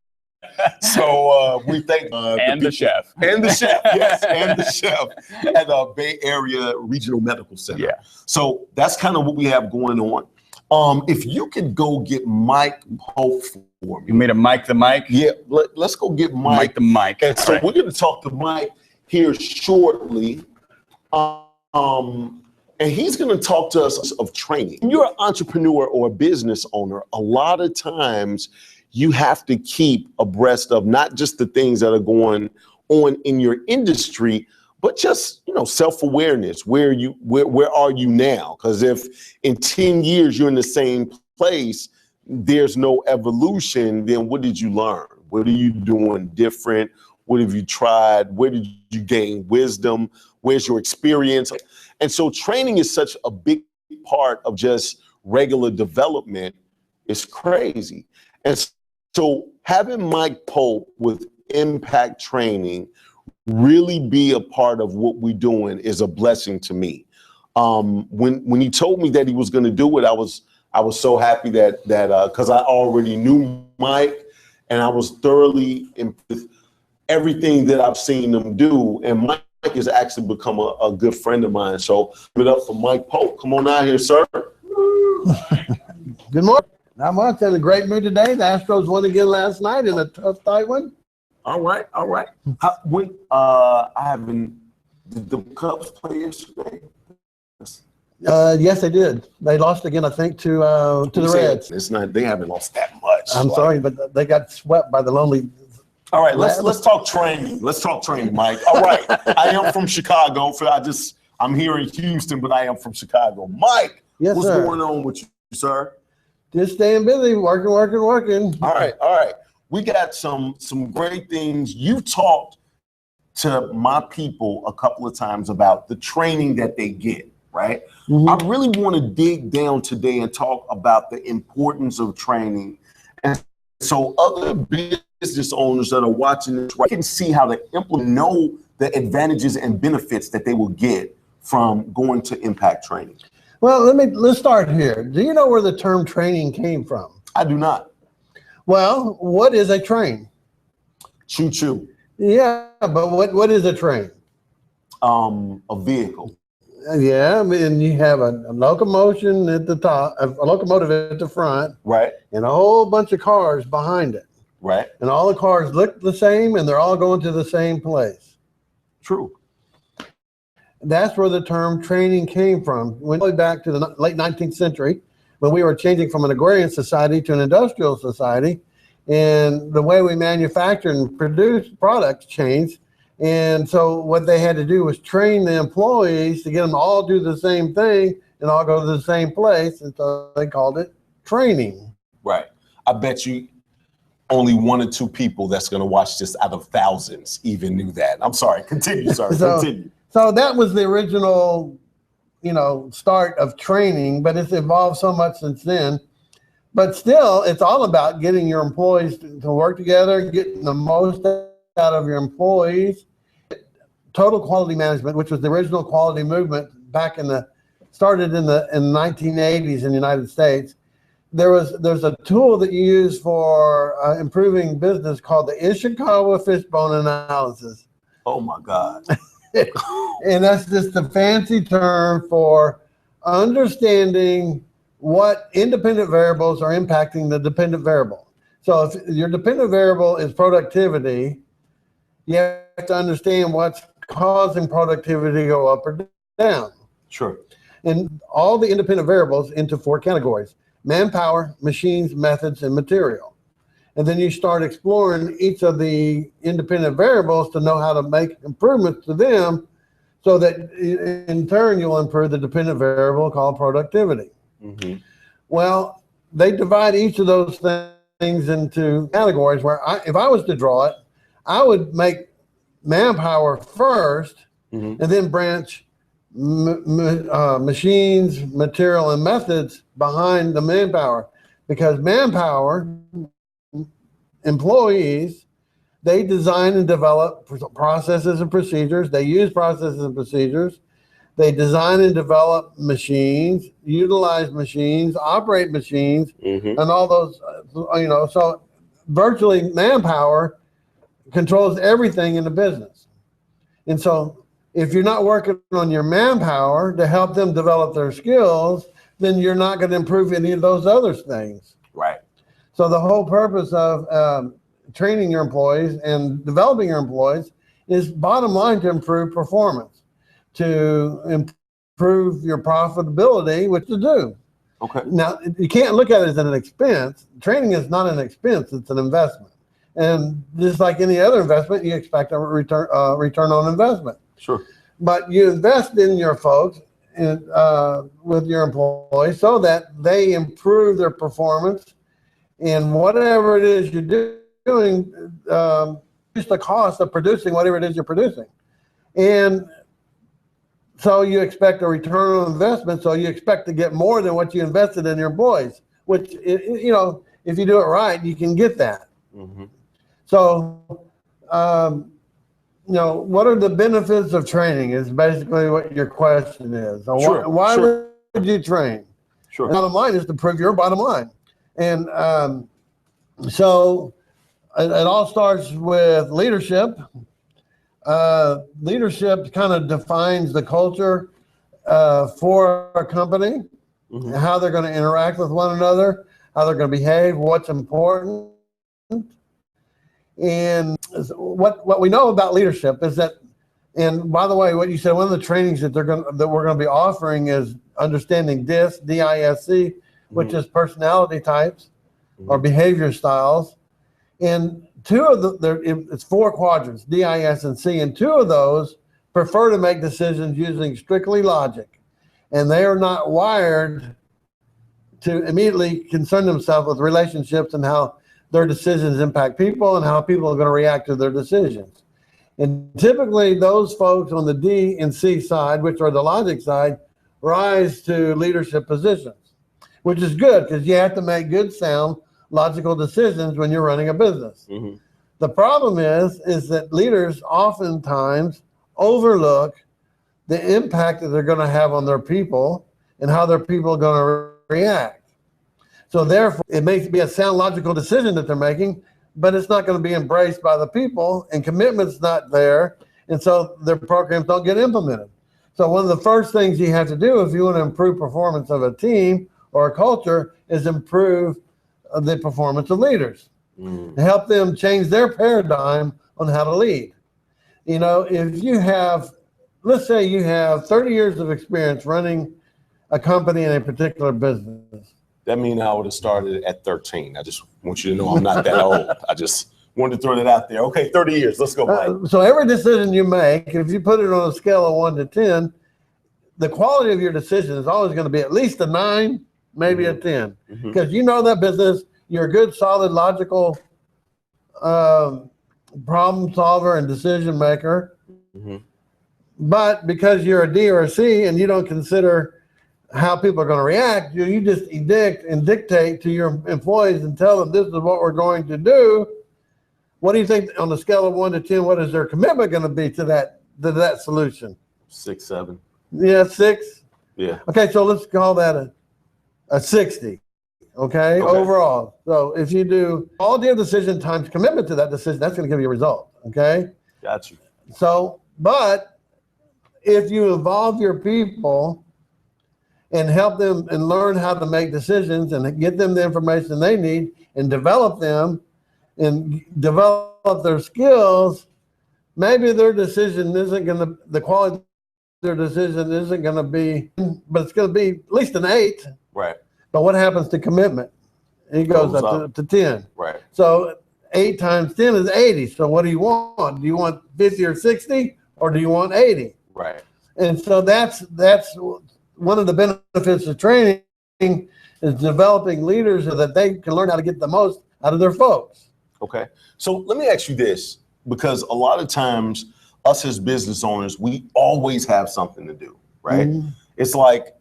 So we thank the chef. And the chef, yes, and the chef at the Bay Area Regional Medical Center. Yeah. So that's kind of what we have going on. If you could go get Mike Pope for me. You made a Mike the Mike? Yeah, let's go get Mike. Mike the Mike. And so we're going to talk to Mike here shortly. And he's going to talk to us of training. When you're an entrepreneur or a business owner, a lot of times you have to keep abreast of not just the things that are going on in your industry, but just, self-awareness. Where are you now? Because if in 10 years you're in the same place, there's no evolution, then what did you learn? What are you doing different? What have you tried? Where did you gain wisdom? Where's your experience? And so training is such a big part of just regular development. It's crazy. And so having Mike Pope with Impact Training really be a part of what we're doing is a blessing to me. When he told me that he was going to do it, I was so happy that because I already knew Mike, and I was thoroughly impressed with everything that I've seen him do. And Mike has actually become a good friend of mine. So give it up for Mike Pope. Come on out here, sir. Good morning. Not much. In a great mood today. The Astros won again last night in a tough tight one. All right. Did the Cubs play yesterday? Yes, they did. They lost again, I think, to the Reds. It's not. They haven't lost that much. I'm sorry, but they got swept by the lonely. All right, let's talk training. Let's talk training, Mike. All right, I am from Chicago. I'm here in Houston, but I am from Chicago. Mike, yes, what's sir. going on with you, sir? Just staying busy, working. All right. We got some great things. You talked to my people a couple of times about the training that they get, right? Mm-hmm. I really want to dig down today and talk about the importance of training. And so other business owners that are watching this can see how to know the advantages and benefits that they will get from going to Impact Training. Well, let's start here. Do you know where the term training came from? I do not. Well, what is a train? Choo-choo. Yeah, but what is a train? A vehicle. Yeah, I mean, you have a locomotion at the top, a locomotive at the front, right, and a whole bunch of cars behind it, right, and all the cars look the same, and they're all going to the same place. True. That's where the term training came from. Went way back to the late 19th century, when we were changing from an agrarian society to an industrial society, and the way we manufacture and produce products changed. And so what they had to do was train the employees to get them to all do the same thing and all go to the same place. And so they called it training. Right. I bet you only 1 or 2 people that's going to watch this out of thousands even knew that. I'm sorry. Continue, sir. Continue. So that was the original, start of training, but it's evolved so much since then. But still, it's all about getting your employees to work together, getting the most out of your employees. Total quality management, which was the original quality movement started in the 1980s in the United States. There's a tool that you use for improving business called the Ishikawa fishbone analysis. Oh my God. And that's just a fancy term for understanding what independent variables are impacting the dependent variable. So if your dependent variable is productivity, you have to understand what's causing productivity to go up or down. Sure. and all the independent variables into 4 categories: manpower, machines, methods, and material. And then you start exploring each of the independent variables to know how to make improvements to them, so that in turn you'll improve the dependent variable called productivity. Mm-hmm. Well, they divide each of those things into categories where if I was to draw it, I would make manpower first, and then branch machines, material, and methods behind the manpower. Because manpower, employees, they design and develop processes and procedures. They use processes and procedures. They design and develop machines, utilize machines, operate machines, and all those, so virtually manpower controls everything in the business. And so if you're not working on your manpower to help them develop their skills, then you're not going to improve any of those other things. Right. So the whole purpose of training your employees and developing your employees is, bottom line, to improve performance, to improve your profitability, which to do. Okay. Now, you can't look at it as an expense. Training is not an expense, it's an investment. And just like any other investment, you expect a return on investment. Sure. But you invest in your folks with your employees so that they improve their performance, and whatever it is you're doing, reduce the cost of producing whatever it is you're producing. And so you expect a return on investment, so you expect to get more than what you invested in your employees, which, if you do it right, you can get that. Mm-hmm. So, what are the benefits of training is basically what your question is. So sure. Why would you train? Sure. The bottom line is to prove your bottom line. And so it all starts with leadership. Leadership kind of defines the culture for a company, how they're going to interact with one another, how they're going to behave, what's important. And what we know about leadership is that, and by the way, what you said, one of the trainings that we're going to be offering is understanding DISC, D-I-S-C, which is personality types or behavior styles. And it's 4 quadrants, D, I, S, and C, and 2 of those prefer to make decisions using strictly logic, and they are not wired to immediately concern themselves with relationships and how their decisions impact people and how people are going to react to their decisions. And typically those folks on the D and C side, which are the logic side, rise to leadership positions, which is good because you have to make good, sound, logical decisions when you're running a business. Mm-hmm. The problem is that leaders oftentimes overlook the impact that they're going to have on their people and how their people are going to react. So therefore, it may be a sound, logical decision that they're making, but it's not going to be embraced by the people, and commitment's not there, and so their programs don't get implemented. So one of the first things you have to do if you want to improve performance of a team or a culture is improve the performance of leaders, help them change their paradigm on how to lead. If you have, let's say you have 30 years of experience running a company in a particular business. That means I would have started at 13. I just want you to know I'm not that old. I just wanted to throw that out there. Okay, 30 years. Let's go, Mike. So every decision you make, if you put it on a scale of 1 to 10, the quality of your decision is always going to be at least a 9, maybe a 10. Because you know that business, you're a good, solid, logical problem solver and decision maker. But because you're a D or a C and you don't consider how people are going to react, you just edict and dictate to your employees and tell them this is what we're going to do. What do you think on the scale of 1 to 10, what is their commitment going to be to that solution? 6, 7. Yeah, 6? Yeah. Okay, so let's call that a 60. Okay, overall. So if you do all your decision times commitment to that decision, that's going to give you a result. Okay? Got you. So, but if you involve your people and help them and learn how to make decisions and get them the information they need and develop them and develop their skills, maybe their decision isn't going to, the quality their decision isn't going to be, but it's going to be at least an 8. Right. But what happens to commitment? It goes up to 10. Right. So 8 times 10 is 80. So what do you want? Do you want 50 or 60, or do you want 80? Right. And so that's one of the benefits of training, is developing leaders so that they can learn how to get the most out of their folks. Okay. So let me ask you this, because a lot of times us as business owners, we always have something to do, right? Mm-hmm. It's like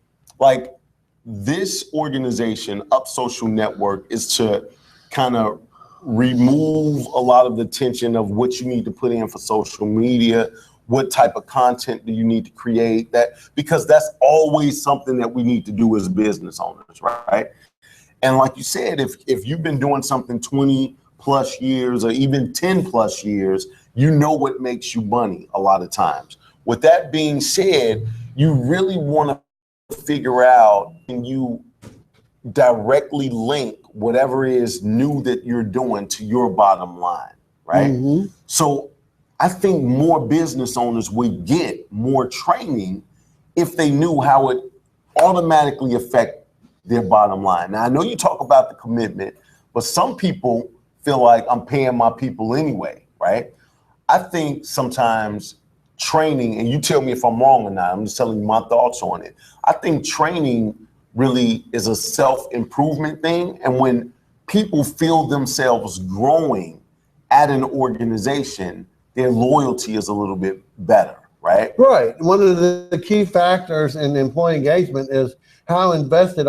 this organization, Up Social Network, is to kind of remove a lot of the tension of what you need to put in for social media, what type of content do you need to create, because that's always something that we need to do as business owners, right? And like you said, if you've been doing something 20 plus years or even 10 plus years, you know what makes you money a lot of times. With that being said, you really want to figure out, and you directly link whatever is new that you're doing to your bottom line, right? Mm-hmm. So I think more business owners would get more training if they knew how it automatically affect their bottom line. Now, I know you talk about the commitment, but some people feel like I'm paying my people anyway, right? I think sometimes training, and you tell me if I'm wrong or not, I'm just telling you my thoughts on it. I think training really is a self-improvement thing. And when people feel themselves growing at an organization, their loyalty is a little bit better, right? Right. One of the key factors in employee engagement is how invested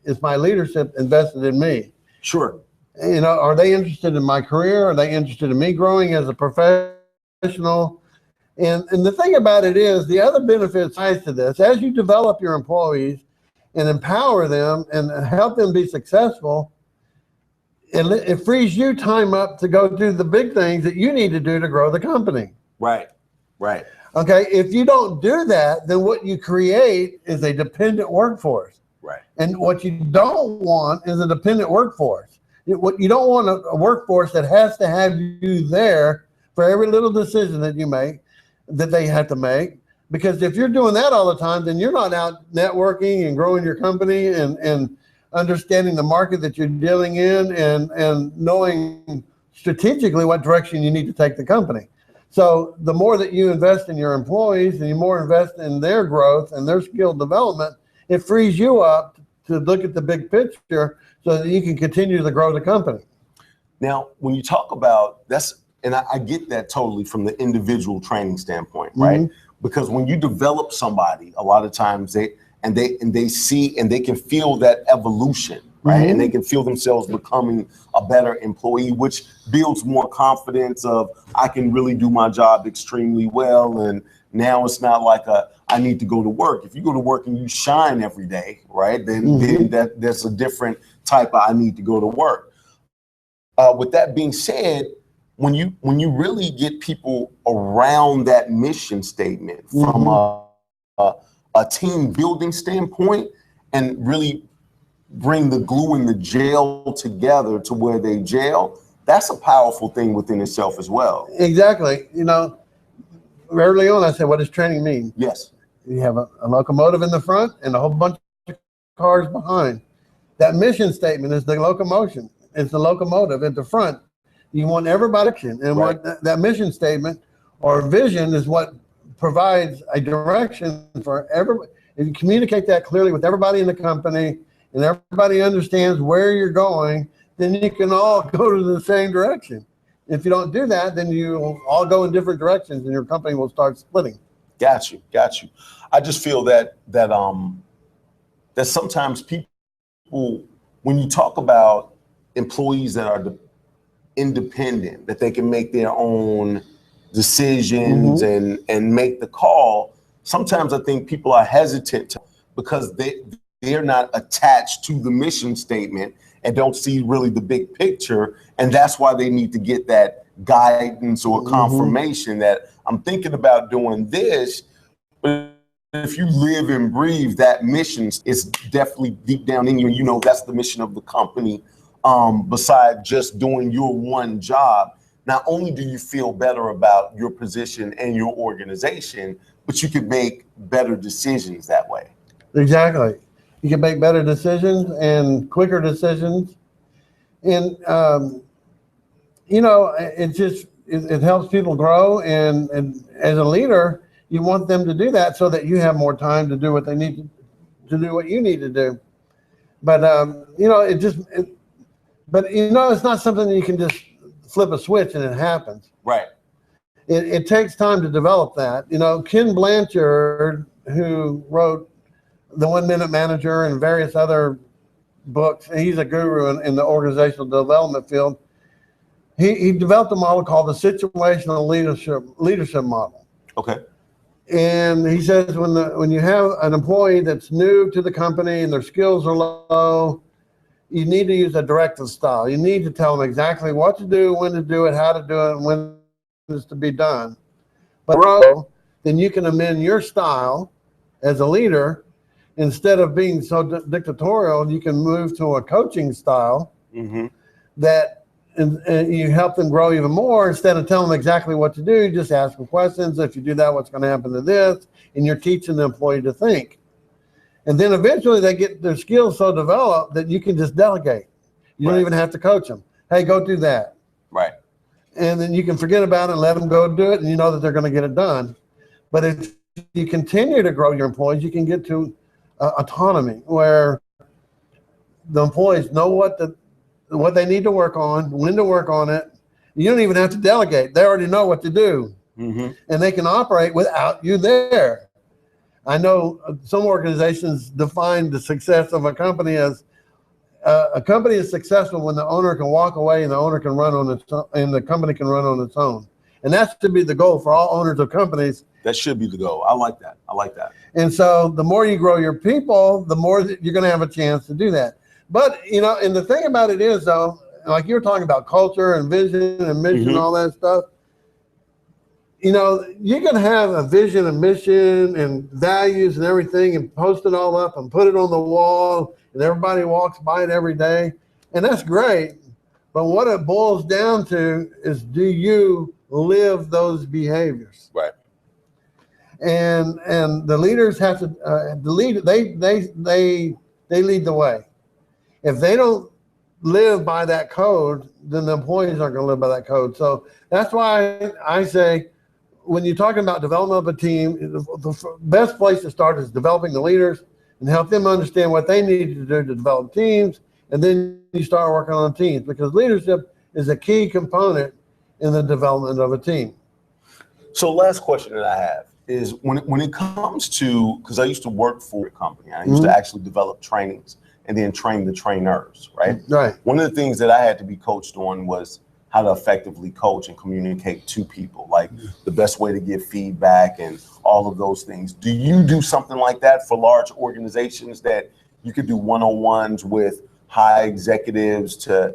is my leadership invested in me? Sure. You know, are they interested in my career? Are they interested in me growing as a professional? And the thing about it is, the other benefit ties to this, as you develop your employees and empower them and help them be successful, it frees you time up to go do the big things that you need to do to grow the company. Right, right. Okay, if you don't do that, then what you create is a dependent workforce. Right. And what you don't want is a dependent workforce. What you don't want a workforce that has to have you there for every little decision that you make, that they have to make. Because if you're doing that all the time, then you're not out networking and growing your company and understanding the market that you're dealing in and knowing strategically what direction you need to take the company. So the more that you invest in your employees and you more invest in their growth and their skill development, it frees you up to look at the big picture so that you can continue to grow the company. Now, when you talk about and I get that totally from the individual training standpoint, right? Mm-hmm. Because when you develop somebody, a lot of times they see and they can feel that evolution, right? Mm-hmm. And they can feel themselves becoming a better employee, which builds more confidence of, I can really do my job extremely well. And now it's not like I need to go to work. If you go to work and you shine every day, right? Then that's a different type of, I need to go to work. With that being said, when you really get people around that mission statement from a team building standpoint and really bring the glue and the gel together to where they gel, that's a powerful thing within itself as well. Exactly. You know, early on I said, what does training mean? Yes. You have a locomotive in the front and a whole bunch of cars behind. That mission statement is the locomotion. It's the locomotive at the front. You want everybody action, and right. What that mission statement or vision is what provides a direction for everybody. If you communicate that clearly with everybody in the company and everybody understands where you're going, then you can all go to the same direction. If you don't do that, then you all go in different directions and your company will start splitting. Got you. I just feel that sometimes people, when you talk about employees that are independent, that they can make their own decisions and make the call, sometimes I think people are hesitant because they're not attached to the mission statement and don't see really the big picture. And that's why they need to get that guidance or confirmation that I'm thinking about doing this. But if you live and breathe that mission, is definitely deep down in you. You know, that's the mission of the company. Besides just doing your one job. not only do you feel better about your position and your organization, but you can make better decisions that way. Exactly. You can make better decisions and quicker decisions. And, it helps people grow. And as a leader, you want them to do that so that you have more time to do what they need to do what you need to do. But, it's not something that you can just flip a switch and it happens. Right. It takes time to develop that. Ken Blanchard, who wrote The 1 Minute Manager and various other books, he's a guru in the organizational development field. He developed a model called the situational leadership model. Okay. And he says when you have an employee that's new to the company and their skills are low, you need to use a directive style. You need to tell them exactly what to do, when to do it, how to do it, and when it's to be done. But then you can amend your style as a leader. Instead of being so dictatorial, you can move to a coaching style that and you help them grow even more. Instead of telling them exactly what to do, you just ask them questions. If you do that, what's going to happen to this? And you're teaching the employee to think. And then eventually they get their skills so developed that you can just delegate. You don't even have to coach them. Hey, go do that. Right. And then you can forget about it and let them go do it, and you know that they're going to get it done. But if you continue to grow your employees, you can get to autonomy, where the employees know what they need to work on, when to work on it. You don't even have to delegate. They already know what to do. And they can operate without you there. I know some organizations define the success of a company as a company is successful when the owner can walk away and the owner can run on its own, and the company can run on its own. And that should be the goal for all owners of companies. That should be the goal. I like that. I like that. And so the more you grow your people, the more that you're going to have a chance to do that. But, and the thing about it is, though, like you were talking about culture and vision and mission, all that stuff, you can have a vision and mission and values and everything and post it all up and put it on the wall and everybody walks by it every day. And that's great. But what it boils down to is, do you live those behaviors? Right. And the leaders have to they lead the way. If they don't live by that code, then the employees aren't going to live by that code. So that's why I say, when you're talking about development of a team, the best place to start is developing the leaders and help them understand what they need to do to develop teams. And then you start working on teams, because leadership is a key component in the development of a team. So last question that I have is, when it comes to, because I used to work for a company, I used to actually develop trainings and then train the trainers, right? Right. One of the things that I had to be coached on was how to effectively coach and communicate to people, like the best way to give feedback and all of those things. Do you do something like that for large organizations, that you could do one-on-ones with high executives to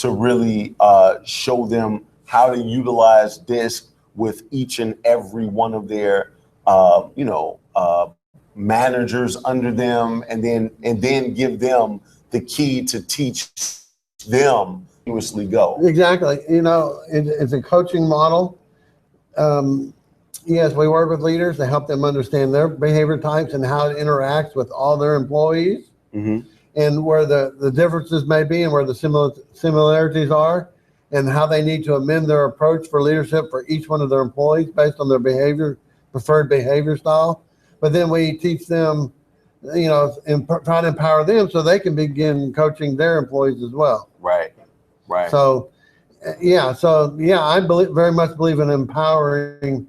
really show them how to utilize this with each and every one of their managers under them, and then give them the key to teach them continuously go? Exactly. It's a coaching model. Yes, we work with leaders to help them understand their behavior types and how it interacts with all their employees, and where the differences may be and where the similarities are, and how they need to amend their approach for leadership for each one of their employees based on their preferred behavior style. But then we teach them, and try to empower them so they can begin coaching their employees as well. Right. So I very much believe in empowering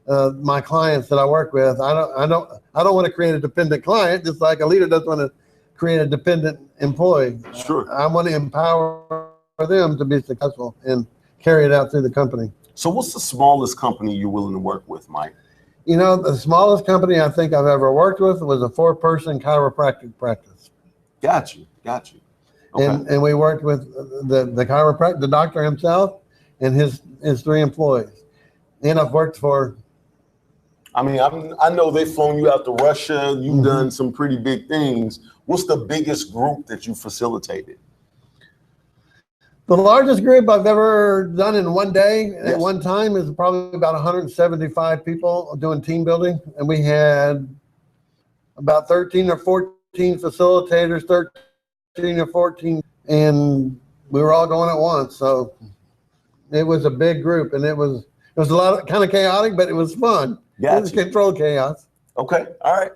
my clients that I work with. I don't want to create a dependent client, just like a leader doesn't want to create a dependent employee. Sure. I want to empower them to be successful and carry it out through the company. So what's the smallest company you're willing to work with, Mike? The smallest company I think I've ever worked with was a 4-person chiropractic practice. Got you. Okay. And we worked with the chiropractor, the doctor himself, and his 3 employees. And I've worked for. I know they've flown you out to Russia. You've done some pretty big things. What's the biggest group that you facilitated? The largest group I've ever done in one day Yes. at one time is probably about 175 people doing team building. And we had about 13 or 14 facilitators, 13 or 14, and we were all going at once. So it was a big group, and it was a lot of kind of chaotic, but it was fun. Gotcha. It was controlled chaos. Okay. All right.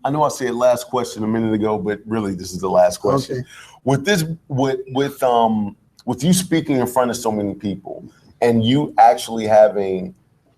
I know I said last question a minute ago, but really this is the last question. Okay. With this, with you speaking in front of so many people, and you actually having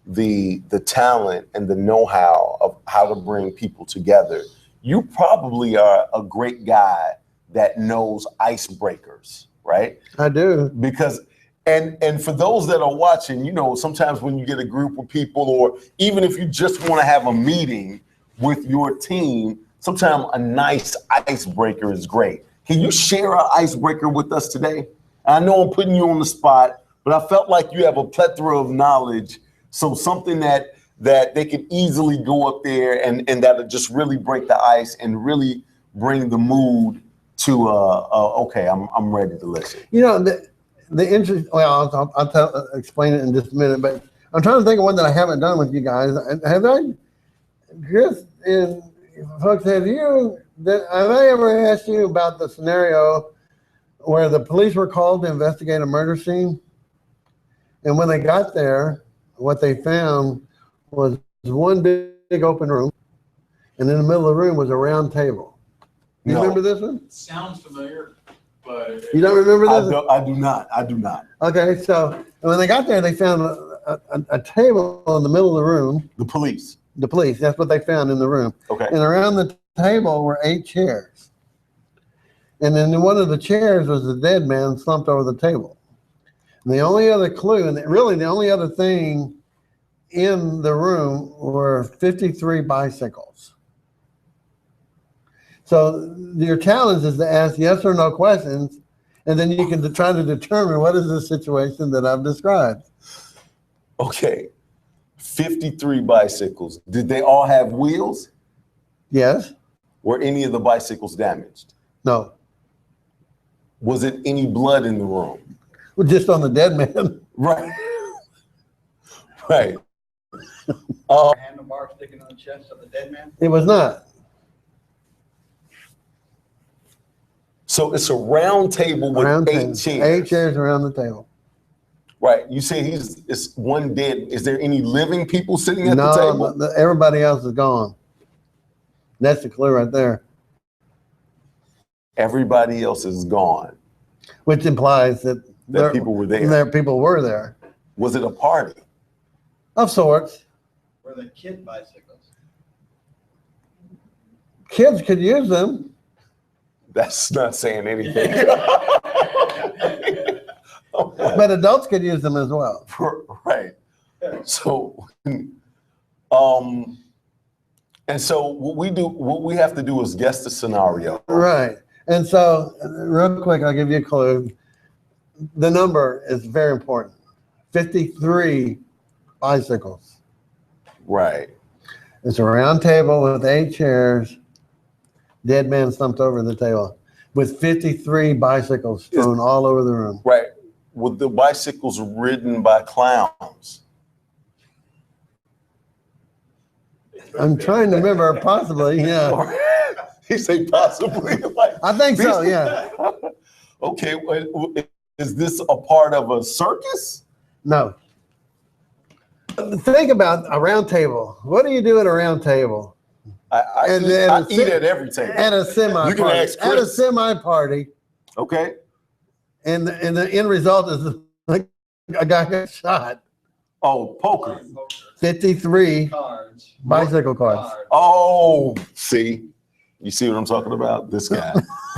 the talent and the know-how of how to bring people together, you probably are a great guy that knows icebreakers, right? I do. Because and for those that are watching, you know, sometimes when you get a group of people, or even if you just want to have a meeting with your team, sometimes a nice icebreaker is great. Can you share an icebreaker with us today? I know I'm putting you on the spot, but I felt like you have a plethora of knowledge. So something that they could easily go up there and that'll just really break the ice and really bring the mood to okay, I'm ready to listen. You know, the interest, well, I'll explain it in just a minute, but I'm trying to think of one that I haven't done with you guys. Have I, Chris and folks, have I ever asked you about the scenario where the police were called to investigate a murder scene? And when they got there, what they found was one big open room, and in the middle of the room was a round table. You remember this one? Sounds familiar, but You don't remember this? I do not. Okay, so when they got there, they found a table in the middle of the room. The police. The police, that's what they found in the room. Okay. And around the table were 8 chairs. And then in one of the chairs was a dead man slumped over the table. And the only other clue, and really the only other thing in the room were 53 bicycles. So your challenge is to ask yes or no questions, and then you can try to determine what is the situation that I've described. Okay. 53 bicycles. Did they all have wheels? Yes? Were any of the bicycles damaged? No? Was it any blood in the room? Well, just on the dead man. Right. Right. handlebar sticking on the chest of the dead man. It was not. So it's a round table with Round 8 table. chairs. 8 chairs around the table. Right. You say it's one dead. Is there any living people sitting at the No, table? everybody else is gone. That's the clue right there. Everybody else is gone. Which implies that People were there. People were there. Was it a party? Of sorts. Were they kid bicycles? Kids could use them. That's not saying anything. But adults could use them as well. Right. So, and so what we have to do is guess the scenario. Right. And so, real quick, I'll give you a clue. The number is very important. 53 bicycles. Right. It's a round table with 8 chairs. Dead man slumped over the table with 53 bicycles thrown all over the room. Right. Were the bicycles ridden by clowns? I'm trying to remember, possibly, yeah. He say possibly. I think so, yeah. Okay. Is this a part of a circus? No. Think about a round table. What do you do at a round table? I eat at every table. At a semi You can party. ask Chris. At a semi party, Okay. and the end result is like a guy got shot. Oh, poker. 53 Cards. bicycle cards. Oh, see, you see what I'm talking about? This guy.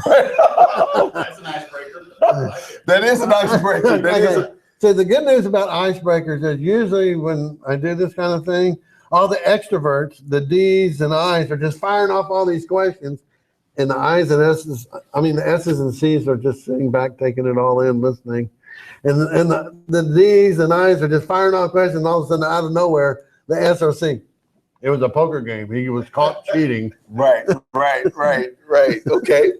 That's an icebreaker. I like it. That is an icebreaker. That is Okay. So the good news about icebreakers is usually when I do this kind of thing, all the extroverts, the D's and I's, are just firing off all these questions, and the I's and S's, the S's and C's are just sitting back, taking it all in, listening. And the D's and I's are just firing off questions, and all of a sudden, out of nowhere, the SOC. It was a poker game. He was caught cheating. right. Okay.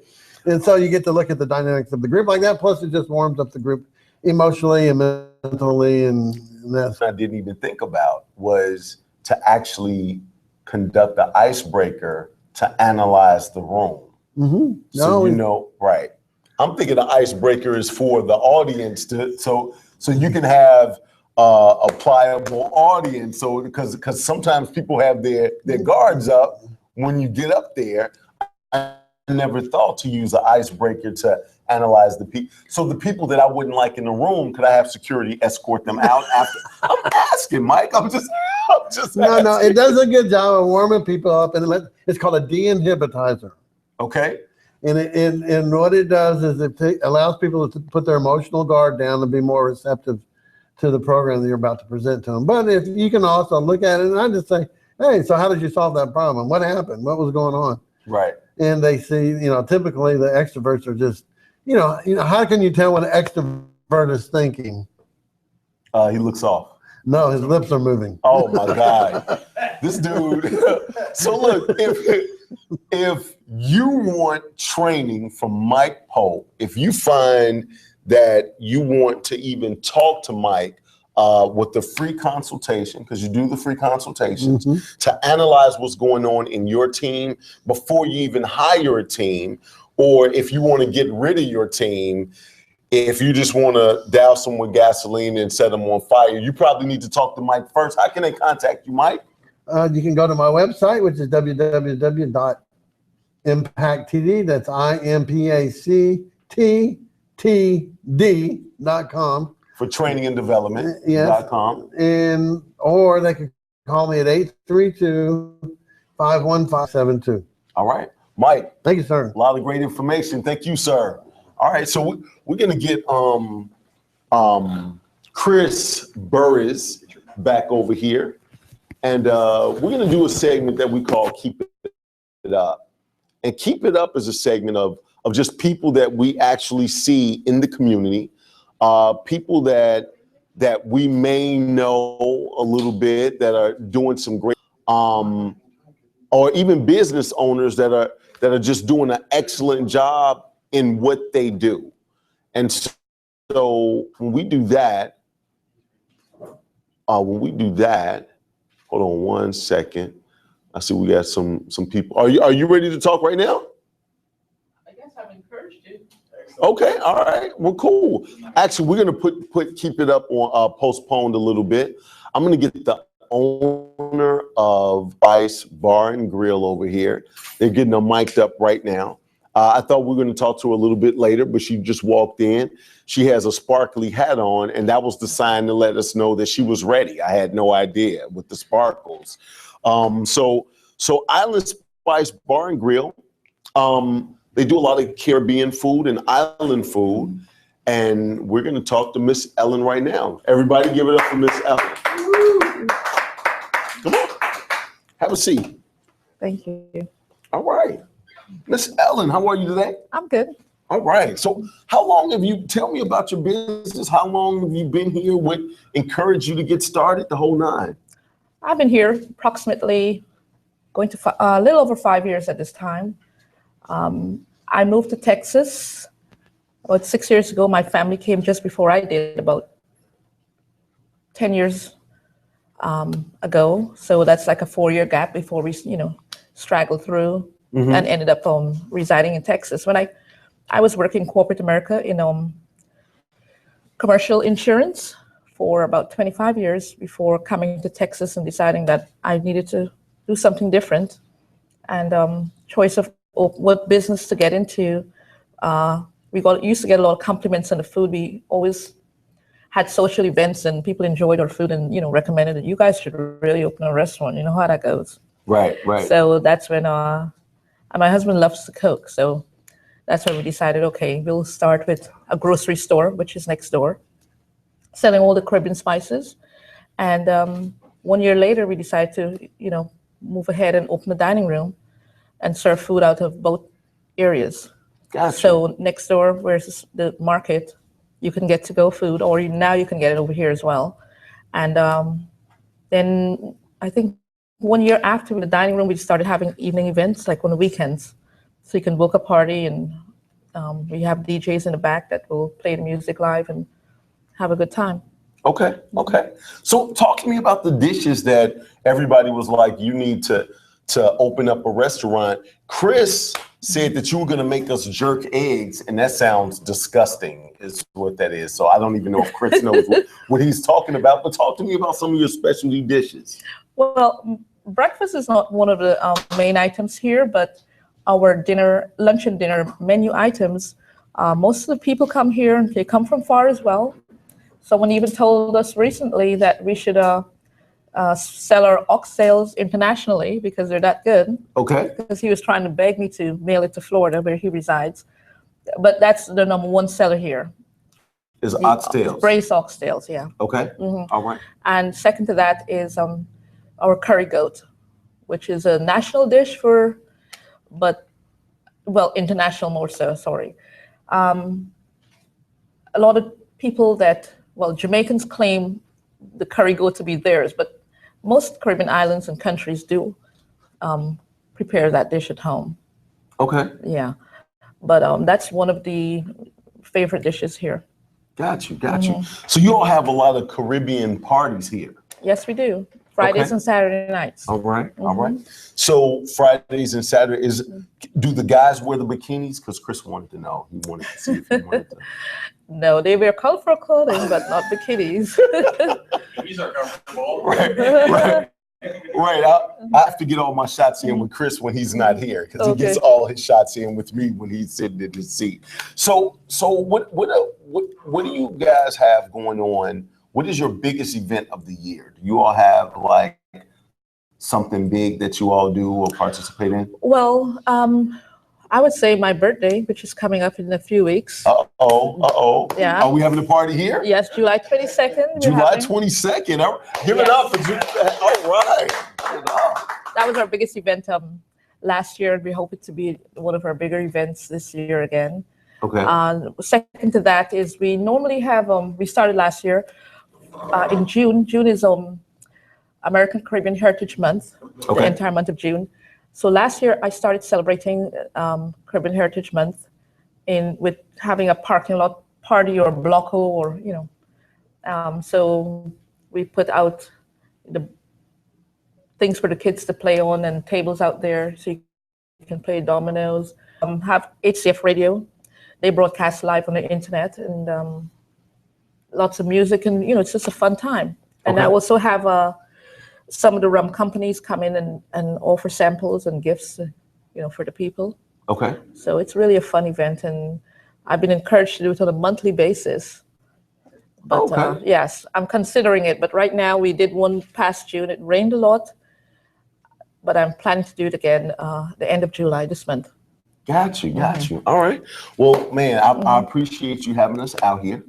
And so you get to look at the dynamics of the group like that. Plus, it just warms up the group emotionally and mentally, and that's. I didn't even think about was to actually conduct the icebreaker to analyze the room. Mm-hmm. So you know, right. I'm thinking the icebreaker is for the audience so you can have a pliable audience. So because sometimes people have their guards up when you get up there. I never thought to use an icebreaker to analyze the people. So the people that I wouldn't like in the room, could I have security escort them out after? I'm asking, Mike. I'm just asking. No, it does a good job of warming people up, and it's called a de-inhibitizer. Okay. And what it does is it allows people to put their emotional guard down and be more receptive to the program that you're about to present to them. But if you can also look at it, and I just say, hey, so how did you solve that problem? What happened? What was going on? Right. And they see, typically the extroverts are just, how can you tell when an extrovert is thinking? He looks off. No, his lips are moving. Oh my God. This dude. So look, if you want training from Mike Pope, if you find that you want to even talk to Mike with the free consultation, because you do the free consultations, to analyze what's going on in your team before you even hire a team, or if you want to get rid of your team, if you just want to douse them with gasoline and set them on fire, you probably need to talk to Mike first. How can they contact you, Mike? You can go to my website, which is www.impacttd. That's IMPACTTD.com. For training and development. Yes. Or they can call me at 832-515-72. All right. Mike. Thank you, sir. A lot of great information. Thank you, sir. All right. So we're going to get Chris Burris back over here. And we're going to do a segment that we call Keep It Up. And Keep It Up is a segment of just people that we actually see in the community, people that we may know a little bit that are doing some great, or even business owners that are just doing an excellent job in what they do. And so when we do that, hold on one second. I see we got some people. Are you ready to talk right now? I guess I'm encouraged to. Okay, all right. Well, cool. Actually, we're gonna put Keep It Up on postponed a little bit. I'm gonna get the owner of Ice Bar and Grill over here. They're getting them mic'd up right now. I thought we were going to talk to her a little bit later, but she just walked in. She has a sparkly hat on, and that was the sign to let us know that she was ready. I had no idea with the sparkles. So Island Spice Bar and Grill, they do a lot of Caribbean food and island food, and we're going to talk to Miss Ellen right now. Everybody give it up for Miss Ellen. Come on, have a seat. Thank you. All right. Miss Ellen, how are you today? I'm good. All right. So how long have you, tell me about your business. How long have you been here? What encouraged you to get started, the whole nine? I've been here approximately going to a little over 5 years at this time. I moved to Texas about 6 years ago. My family came just before I did, about 10 years ago. So that's like a 4-year gap before we, straggled through and ended up residing in Texas. When I was working corporate America in commercial insurance for about 25 years before coming to Texas and deciding that I needed to do something different. And choice of what business to get into. We used to get a lot of compliments on the food. We always had social events and people enjoyed our food and, recommended that you guys should really open a restaurant. You know how that goes. Right. So that's when, and my husband loves to cook. So that's when we decided, okay, we'll start with a grocery store, which is next door, selling all the Caribbean spices. And 1 year later, we decided to, move ahead and open a dining room and serve food out of both areas. Gotcha. So next door, where's the market, you can get to-go food, or now you can get it over here as well. And then I think 1 year after the dining room, we started having evening events, like on the weekends. So you can book a party and We have DJs in the back that will play the music live and have a good time. Okay, okay. So talk to me about the dishes that everybody was like, you need to open up a restaurant. Chris said that you were gonna make us jerk eggs, and that sounds disgusting, is what that is. So I don't even know if Chris knows what he's talking about, but talk to me about some of your specialty dishes. Well, breakfast is not one of the main items here, but our lunch and dinner menu items, most of the people come here and they come from far as well. Someone even told us recently that we should sell our oxtails internationally because they're that good. Okay. Because he was trying to beg me to mail it to Florida where he resides. But that's the number one seller here. Is oxtails. Braised oxtails, yeah. Okay, all right. And second to that is our curry goat, which is a national dish international more so, sorry. A lot of people Jamaicans claim the curry goat to be theirs, but most Caribbean islands and countries do prepare that dish at home. Okay. Yeah, but that's one of the favorite dishes here. Got you. So you all have a lot of Caribbean parties here. Yes, we do. Fridays and Saturday nights. All right, all right. So Fridays and Saturdays, do the guys wear the bikinis? Because Chris wanted to know. He wanted to see if he wanted to. No, they wear colorful clothing, but not bikinis. These are comfortable. Right. I have to get all my shots in with Chris when he's not here, because he gets all his shots in with me when he's sitting in his seat. So what do you guys have going on? What is your biggest event of the year? Do you all have like something big that you all do or participate in? Well, I would say my birthday, which is coming up in a few weeks. Uh-oh. Yeah. Are we having a party here? Yes, July 22nd. July 22nd. Give it up for July. All right. That was our biggest event last year, and we hope it to be one of our bigger events this year again. Okay. Second to that is we normally have, we started last year in June. June is American Caribbean Heritage Month, the entire month of June. So last year I started celebrating Caribbean Heritage Month with having a parking lot party or blocko or, so we put out the things for the kids to play on and tables out there so you can play dominoes. Have HCF radio. They broadcast live on the internet and lots of music and, it's just a fun time. And I also have some of the rum companies come in and offer samples and gifts, for the people. Okay. So it's really a fun event, and I've been encouraged to do it on a monthly basis. But yes, I'm considering it. But right now we did one past June. It rained a lot, but I'm planning to do it again the end of July this month. Got you. All right. Well, man, I appreciate you having us out here.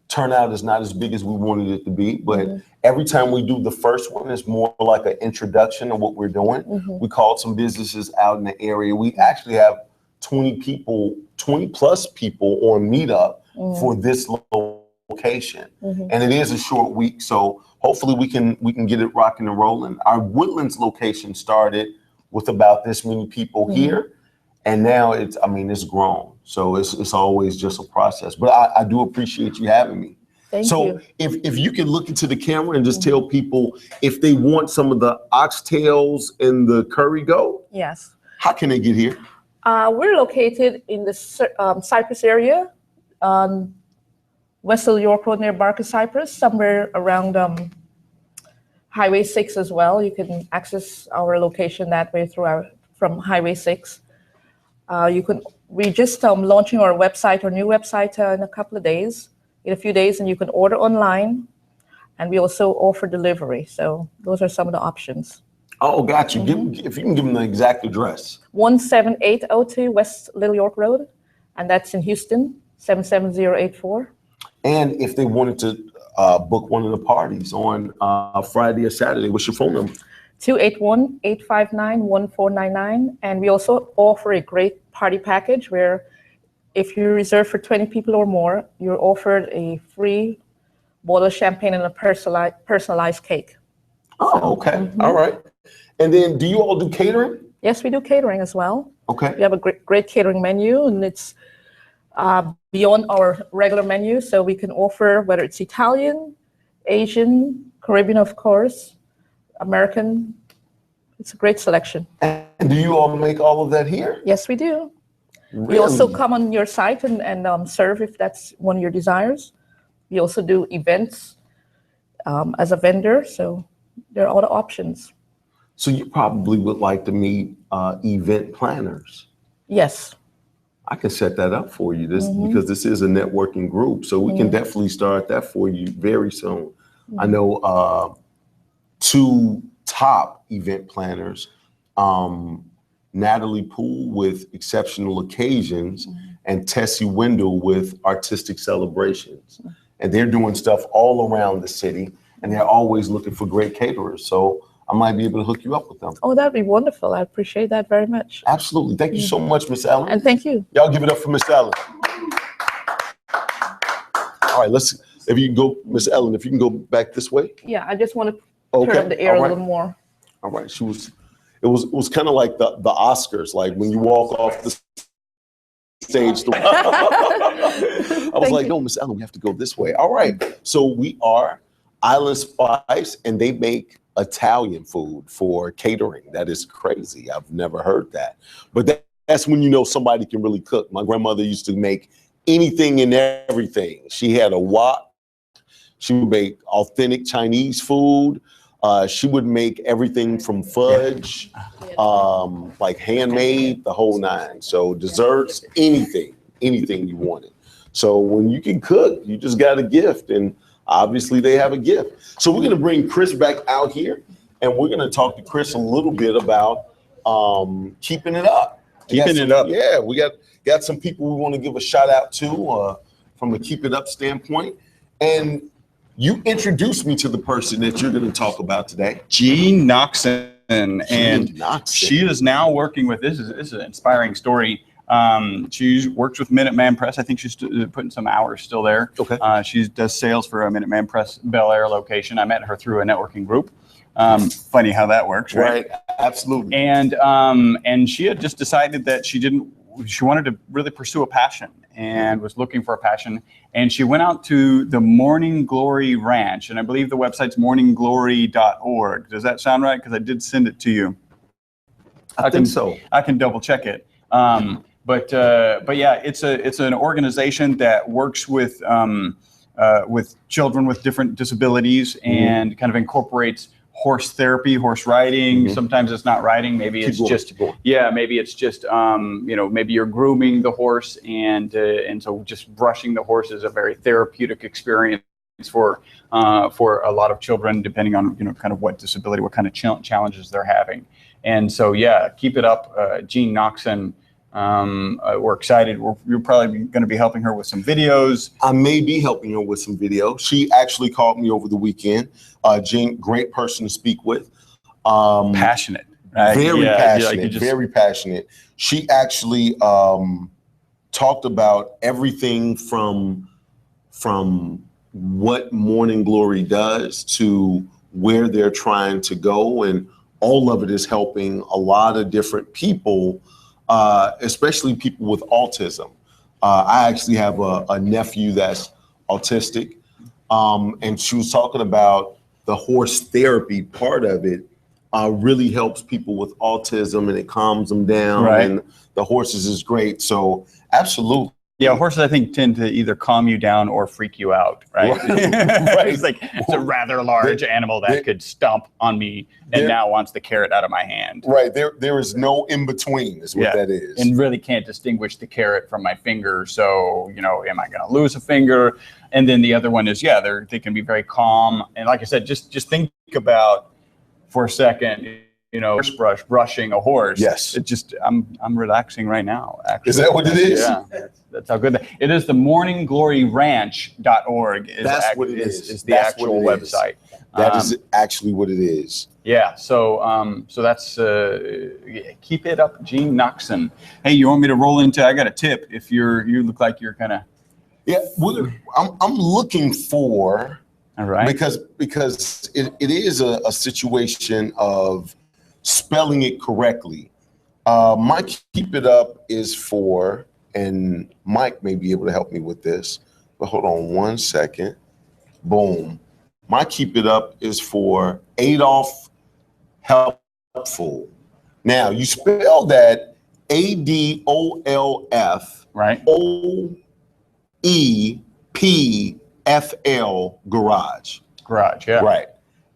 Turnout is not as big as we wanted it to be, but every time we do the first one, it's more like an introduction of what we're doing. We called some businesses out in the area. We actually have 20 plus people on Meetup for this location. And it is a short week, so hopefully we can get it rocking and rolling. Our Woodlands location started with about this many people here. And now it's grown. So it's always just a process. But I do appreciate you having me. Thank you. If you can look into the camera and just tell people if they want some of the oxtails and the curry goat. Yes. How can they get here? We're located in the Cypress area on West Little York Road near Barker Cypress, somewhere around Highway 6 as well. You can access our location that way from Highway 6. We just launching our website, our new website in a few days, and you can order online, and we also offer delivery. So those are some of the options. Oh, got you. If you can give them the exact address. 17802 West Little York Road, and that's in Houston, 77084. And if they wanted to book one of the parties on Friday or Saturday, what's your phone number? 281-859-1499. And we also offer a great party package where if you reserve for 20 people or more, you're offered a free bottle of champagne and a personalized cake. Oh, okay. All right. And then do you all do catering? Yes, we do catering as well. Okay. We have a great catering menu, and it's beyond our regular menu. So we can offer whether it's Italian, Asian, Caribbean, of course, American. It's a great selection. And do you all make all of that here? Yes, we do. Really? We also come on your site and serve if that's one of your desires. We also do events as a vendor. So there are all the options. So you probably would like to meet event planners. Yes. I can set that up for you because this is a networking group. So we can definitely start that for you very soon. I know 2 top event planners, Natalie Poole with Exceptional Occasions and Tessie Wendell with Artistic Celebrations. And they're doing stuff all around the city, and they're always looking for great caterers. So I might be able to hook you up with them. Oh, that'd be wonderful. I appreciate that very much. Absolutely. Thank you so much, Miss Ellen. And thank you. Y'all give it up for Miss Ellen. All right, if you can go, Miss Ellen, if you can go back this way. Yeah, I just want to turn up the air a little more. All right, it was kind of like the Oscars, like when you walk off the stage. I was like, no, Miss Ellen, we have to go this way. All right, so we are Island Spice, and they make Italian food for catering. That is crazy. I've never heard that. But that's when you know somebody can really cook. My grandmother used to make anything and everything. She had a wok. She would make authentic Chinese food. She would make everything from fudge, like handmade, the whole 9. So desserts, anything you wanted. So when you can cook, you just got a gift, and obviously they have a gift. So we're gonna bring Chris back out here, and we're gonna talk to Chris a little bit about keeping it up. Yeah, we got some people we want to give a shout out to from a Keep It Up standpoint. And you introduced me to the person that you're going to talk about today. Jean Noxon. And Noxon. She is now working with, this is an inspiring story. She works with Minuteman Press. I think she's putting some hours still there. Okay. She does sales for a Minuteman Press Bel Air location. I met her through a networking group. Funny how that works, right? Absolutely. And she had just decided that she wanted to really pursue a passion and was looking for a passion. And she went out to the Morning Glory Ranch, and I believe the website's morningglory.org. Does that sound right? Because I did send it to you. I think so. I can double check it. But yeah, it's an organization that works with children with different disabilities and kind of incorporates horse therapy, horse riding. Sometimes it's not riding. Maybe it's just maybe you're grooming the horse, and so just brushing the horse is a very therapeutic experience for a lot of children, depending on kind of what disability, what kind of challenges they're having. And so yeah, keep it up, Jean Noxon. We're excited. You're probably going to be helping her with some videos. I may be helping her with some video. She actually called me over the weekend. Jean, great person to speak with. Passionate. Right? Very passionate. Very passionate. She actually talked about everything from what Morning Glory does to where they're trying to go, and all of it is helping a lot of different people. Especially people with autism. I actually have a nephew that's autistic, and she was talking about the horse therapy part of it really helps people with autism, and it calms them down, and the horses is great. So absolutely. Yeah, horses, I think, tend to either calm you down or freak you out, right? Right. It's a rather large animal that could stomp on me and now wants the carrot out of my hand. Right. There is no in between is what that is. And really can't distinguish the carrot from my finger. So, am I going to lose a finger? And then the other one is, they can be very calm. And like I said, just think about for a second, horse brushing a horse. Yes. It just, I'm relaxing right now, actually. Is that what it is? Yeah. That's how good it is. The morninggloryranch.org is the actual website. That is actually what it is. Yeah. So that's keep it up, Jean Noxon. Hey, you want me to roll into? I got a tip. If you look like you're kind of. Yeah, I'm looking for. All right. Because it is a situation of spelling it correctly. My keep it up is for, and Mike may be able to help me with this, but hold on one second. Boom. My keep it up is for Adolf Helpful. Now you spell that ADOLF, Right. OEPFL Garage. Garage, yeah. Right.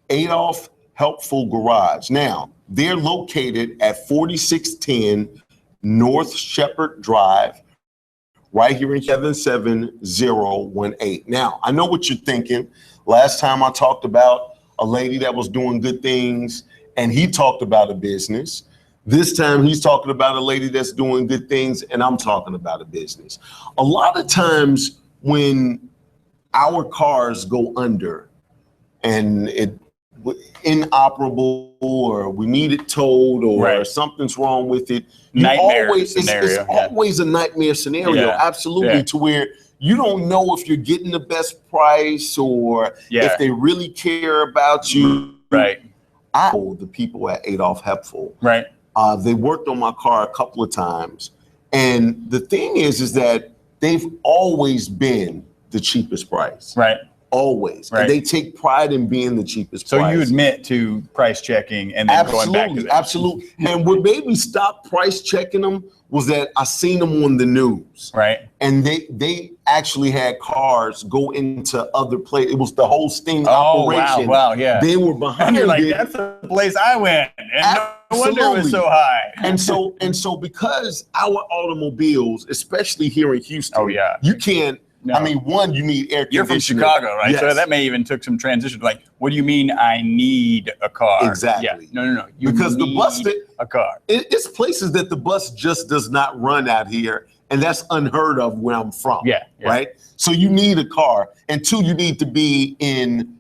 Adolf Helpful Garage. Now, they're located at 4610 North Shepherd Drive, right here in 77018. Now, I know what you're thinking. Last time I talked about a lady that was doing good things, and he talked about a business. This time he's talking about a lady that's doing good things, and I'm talking about a business. A lot of times when our cars go under and it inoperable, or we need it towed, or Right. something's wrong with it, Nightmare it's scenario. always a nightmare scenario. Yeah. Absolutely. Yeah. To where you don't know if you're getting the best price, or Yeah. if they really care about you. Right. I know the people at Adolf Helpful. Right. They worked on my car a couple of times. And the thing is that they've always been the cheapest price. Right. Always. Right. And they take pride in being the cheapest So price. you admit to price checking and then going back to Absolutely, them. absolutely. And what made me stop price checking them was that I seen them on the news. Right. And they actually had cars go into other places. It was the whole sting Oh, operation. wow, yeah. They were And behind you're like, it. that's the place I went. And no wonder it was Absolutely. so high. And so because our automobiles, especially here in Houston, Oh, yeah. you can't, No. I mean, one, you need air You're from conditioning. Chicago, right? So Yes. that may even took some transition. Like, what do you mean I need a car? Exactly. Yeah. No. You Because the need bus a car. It's places that the bus just does not run out here, and that's unheard of where I'm from. Yeah. Right? So you need a car, and two, you need to be in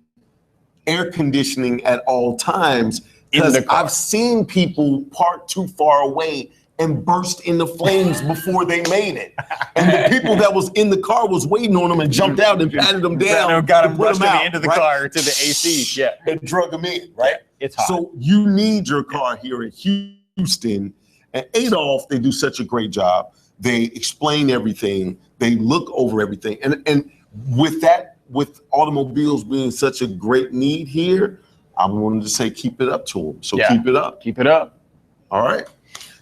air conditioning at all times, because In the car. I've seen people park too far away and burst into flames before they made it. And the people that was in the car was waiting on them and jumped out and patted them down. Got to them put rushed out, into the right? car to the AC. Yeah. And drug them in, right? It's hot. So you need your car here in Houston. And Adolf, they do such a great job. They explain everything. They look over everything. And with automobiles being such a great need here, I wanted to say keep it up to them. So Yeah. keep it up. Keep it up. All right.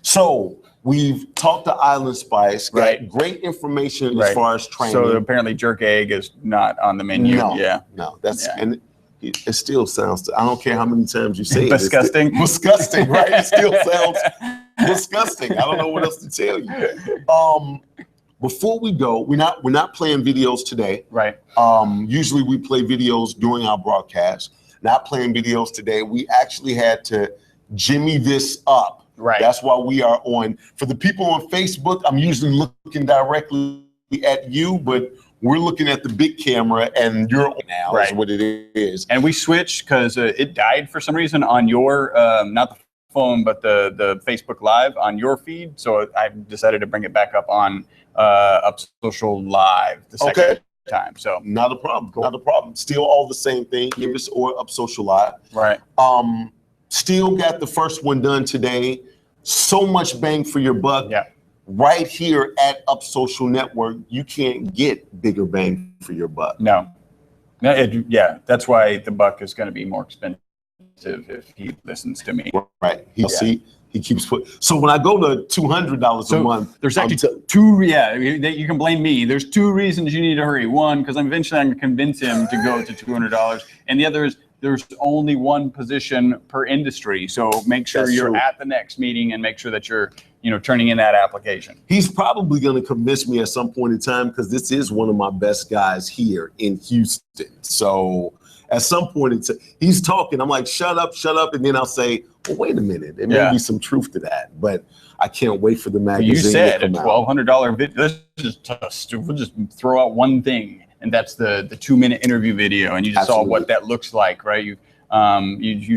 So we've talked to Island Spice, got Right. great information as Right. far as training. So apparently jerk egg is not on the menu. No, Yeah. no, that's Yeah. and it still sounds. I don't care how many times you say it. it's Disgusting. disgusting, right? It still sounds disgusting. I don't know what else to tell you. Before we go, we're not playing videos today. Right. Usually we play videos during our broadcast. Not playing videos today. We actually had to jimmy this up. Right. That's why we are on. For the people on Facebook, I'm usually looking directly at you, but we're looking at the big camera, and you're on now. Right. Is what it is. And we switched because it died for some reason on your, not the phone, but the Facebook Live on your feed. So I decided to bring it back up on Up Social Live the second time. So Not a problem. Not a problem. Still all the same thing. Give us or Up Social Live. right. Still got the first one done today. So much bang for your buck. Yeah. Right here at Up Social Network, you can't get bigger bang for your buck. No. Yeah. That's why the buck is going to be more expensive if he listens to me. Right. He keeps so when I go to $200 a month, There's actually two. Yeah, you can blame me. There's two reasons you need to hurry. One, because I'm going to convince him to go to $200, and the other is there's only one position per industry. So make sure That's you're true. at the next meeting and make sure that you're turning in that application. He's probably going to convince me at some point in time, because this is one of my best guys here in Houston. So at some point, he's talking. I'm like, shut up. And then I'll say, well, wait a minute. There may be some truth to that. But I can't wait for the magazine. You said to a come out. $1,200 video. We'll just throw out one thing, and that's the 2-minute interview video. And you just saw what that looks like, right? You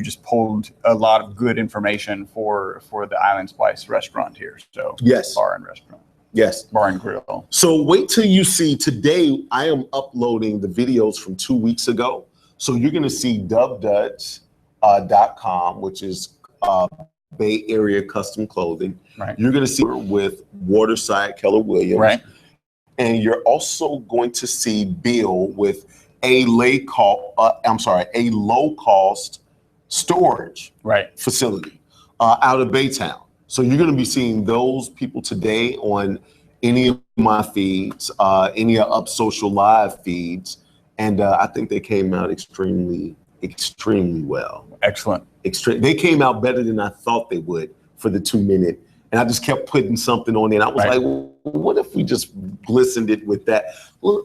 just pulled a lot of good information for the Island Spice restaurant here. So Yes. bar and restaurant, Yes. bar and grill. So wait till you see today. I am uploading the videos from 2 weeks ago. So you're going to see dubduds.com, which is Bay Area custom clothing. Right. You're going to see with Waterside Keller Williams. Right. And you're also going to see Bill with a low cost storage facility out of Baytown. So you're going to be seeing those people today on any of my feeds, any of Up Social Live feeds. And I think they came out extremely well. Excellent. They came out better than I thought they would for the 2 minute. And I just kept putting something on there. And I was like, well, what if we just glistened it with that? Well,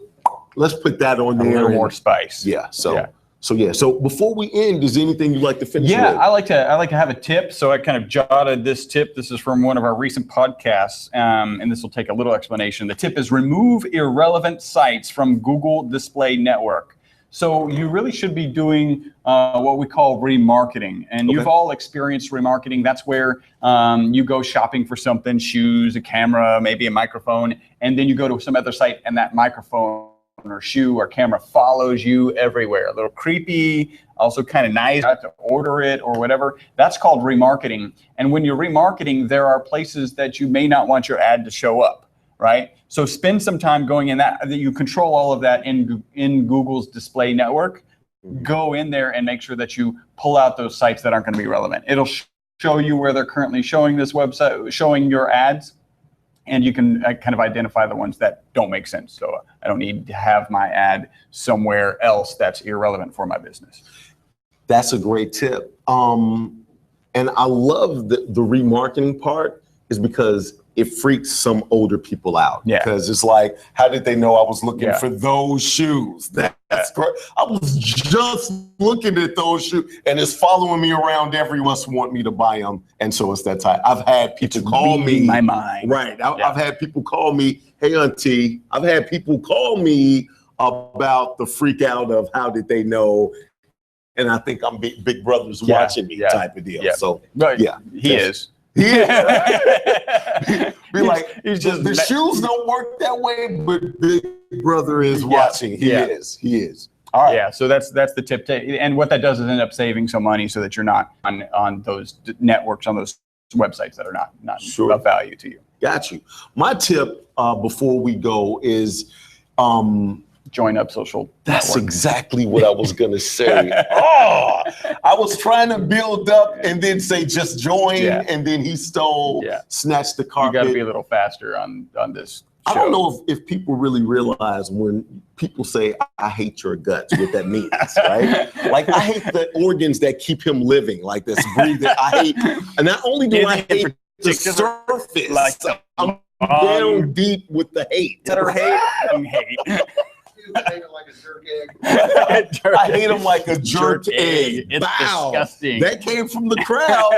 let's put that on there. A little more spice. Yeah. So before we end, is there anything you'd like to finish with? I like to have a tip. So I kind of jotted this tip. This is from one of our recent podcasts, and this will take a little explanation. The tip is remove irrelevant sites from Google Display Network. So you really should be doing what we call remarketing. And you've all experienced remarketing. That's where you go shopping for something, shoes, a camera, maybe a microphone, and then you go to some other site and that microphone or shoe or camera follows you everywhere. A little creepy, also kind of nice. You have to order it or whatever. That's called remarketing. And when you're remarketing, there are places that you may not want your ad to show up, right? So spend some time going in that you control all of that in Google's display network. Go in there and make sure that you pull out those sites that aren't going to be relevant. It'll show you where they're currently showing this website, showing your ads, and you can kind of identify the ones that don't make sense. So I don't need to have my ad somewhere else that's irrelevant for my business. That's a great tip. And I love the remarketing part is because it freaks some older people out. Yeah. Because it's like, how did they know I was looking for those shoes? That's great. I was just looking at those shoes and it's following me around everywhere, want me to buy them. And so it's that time. I've had people call me. My mind. Right. I've had people call me, hey, auntie. I've had people call me about the freak out of how did they know. And I think I'm Big Brother's watching me type of deal. Yeah. So, he is. Yeah. Be like, he's just the shoes don't work that way, but Big Brother is watching. He is. All right. Yeah, so that's the tip. And what that does is end up saving some money so that you're not on those networks, on those websites that are not of value to you. Got you. My tip before we go is join Up Social. That's exactly what I was going to say. I was trying to build up and then say just join, and then he snatched the carpet. You got to be a little faster on this show. I don't know if people really realize when people say, I hate your guts, what that means, right? Like, I hate the organs that keep him living, like this breathing. I hate, and not only do I hate the surface, like I'm down deep with the hate. Hate him like a jerk egg. I hate him like a jerk egg. It's disgusting. That came from the crowd.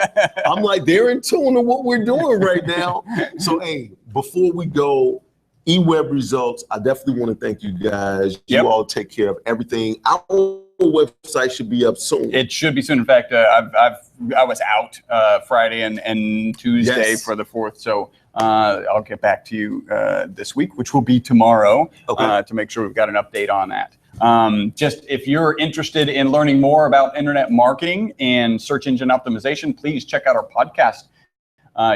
I'm like, they're in tune to what we're doing right now. So, hey, before we go, eWeb Results, I definitely want to thank you guys. You all take care of everything. Our website should be up soon. It should be soon. In fact, I was out Friday and Tuesday for the 4th. So I'll get back to you this week, which will be tomorrow, to make sure we've got an update on that. Just if you're interested in learning more about internet marketing and search engine optimization, please check out our podcast.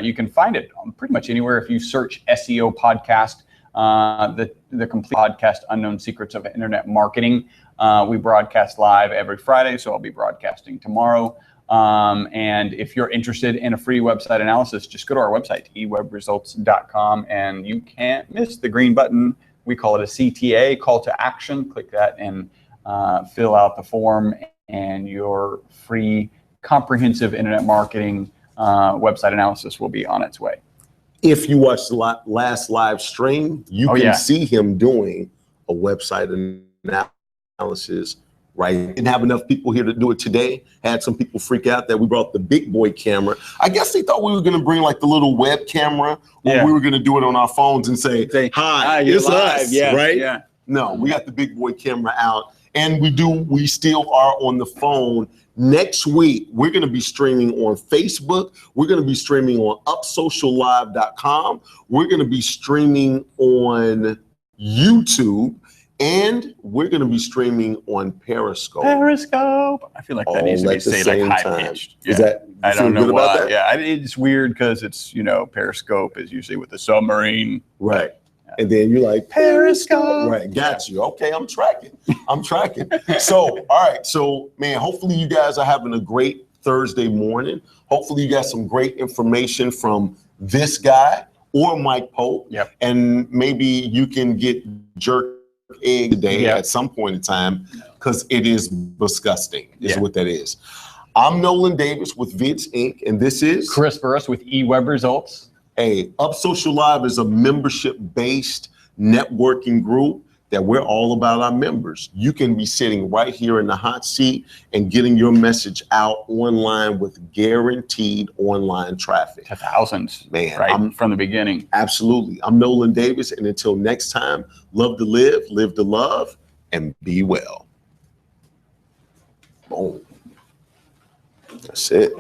You can find it pretty much anywhere if you search SEO podcast, the complete podcast, Unknown Secrets of Internet Marketing. We broadcast live every Friday, so I'll be broadcasting tomorrow. And if you're interested in a free website analysis, just go to our website, ewebresults.com, and you can't miss the green button. We call it a CTA, call to action. Click that and fill out the form, and your free comprehensive internet marketing website analysis will be on its way. If you watched the last live stream, you can see him doing a website analysis. Right. Didn't have enough people here to do it today. Had some people freak out that we brought the big boy camera. I guess they thought we were going to bring like the little web camera, or we were going to do it on our phones and say, hi, it's us, right? Yeah. No, we got the big boy camera out, and we still are on the phone. Next week, we're going to be streaming on Facebook. We're going to be streaming on upsociallive.com. We're going to be streaming on YouTube. And we're going to be streaming on Periscope. Periscope. I feel like that needs to be at the say like same high time. pitched. Is that, you I feel don't know good about why. that? Yeah, it's weird because it's, Periscope is usually with the submarine. Right. And then you're like, Periscope. Right, got you. Okay, I'm tracking. So, all right. So, man, hopefully you guys are having a great Thursday morning. Hopefully you got some great information from this guy or Mike Pope. Yep. And maybe you can get jerk egg today at some point in time, because it is disgusting, is what that is. I'm Nolan Davis with Vids Inc., and this is Chris Burris with eWeb Results. Up Social Live is a membership-based networking group that we're all about our members. You can be sitting right here in the hot seat and getting your message out online with guaranteed online traffic. To thousands, man, right from the beginning. Absolutely. I'm Nolan Davis, and until next time, love to live to love, and be well. Boom. That's it.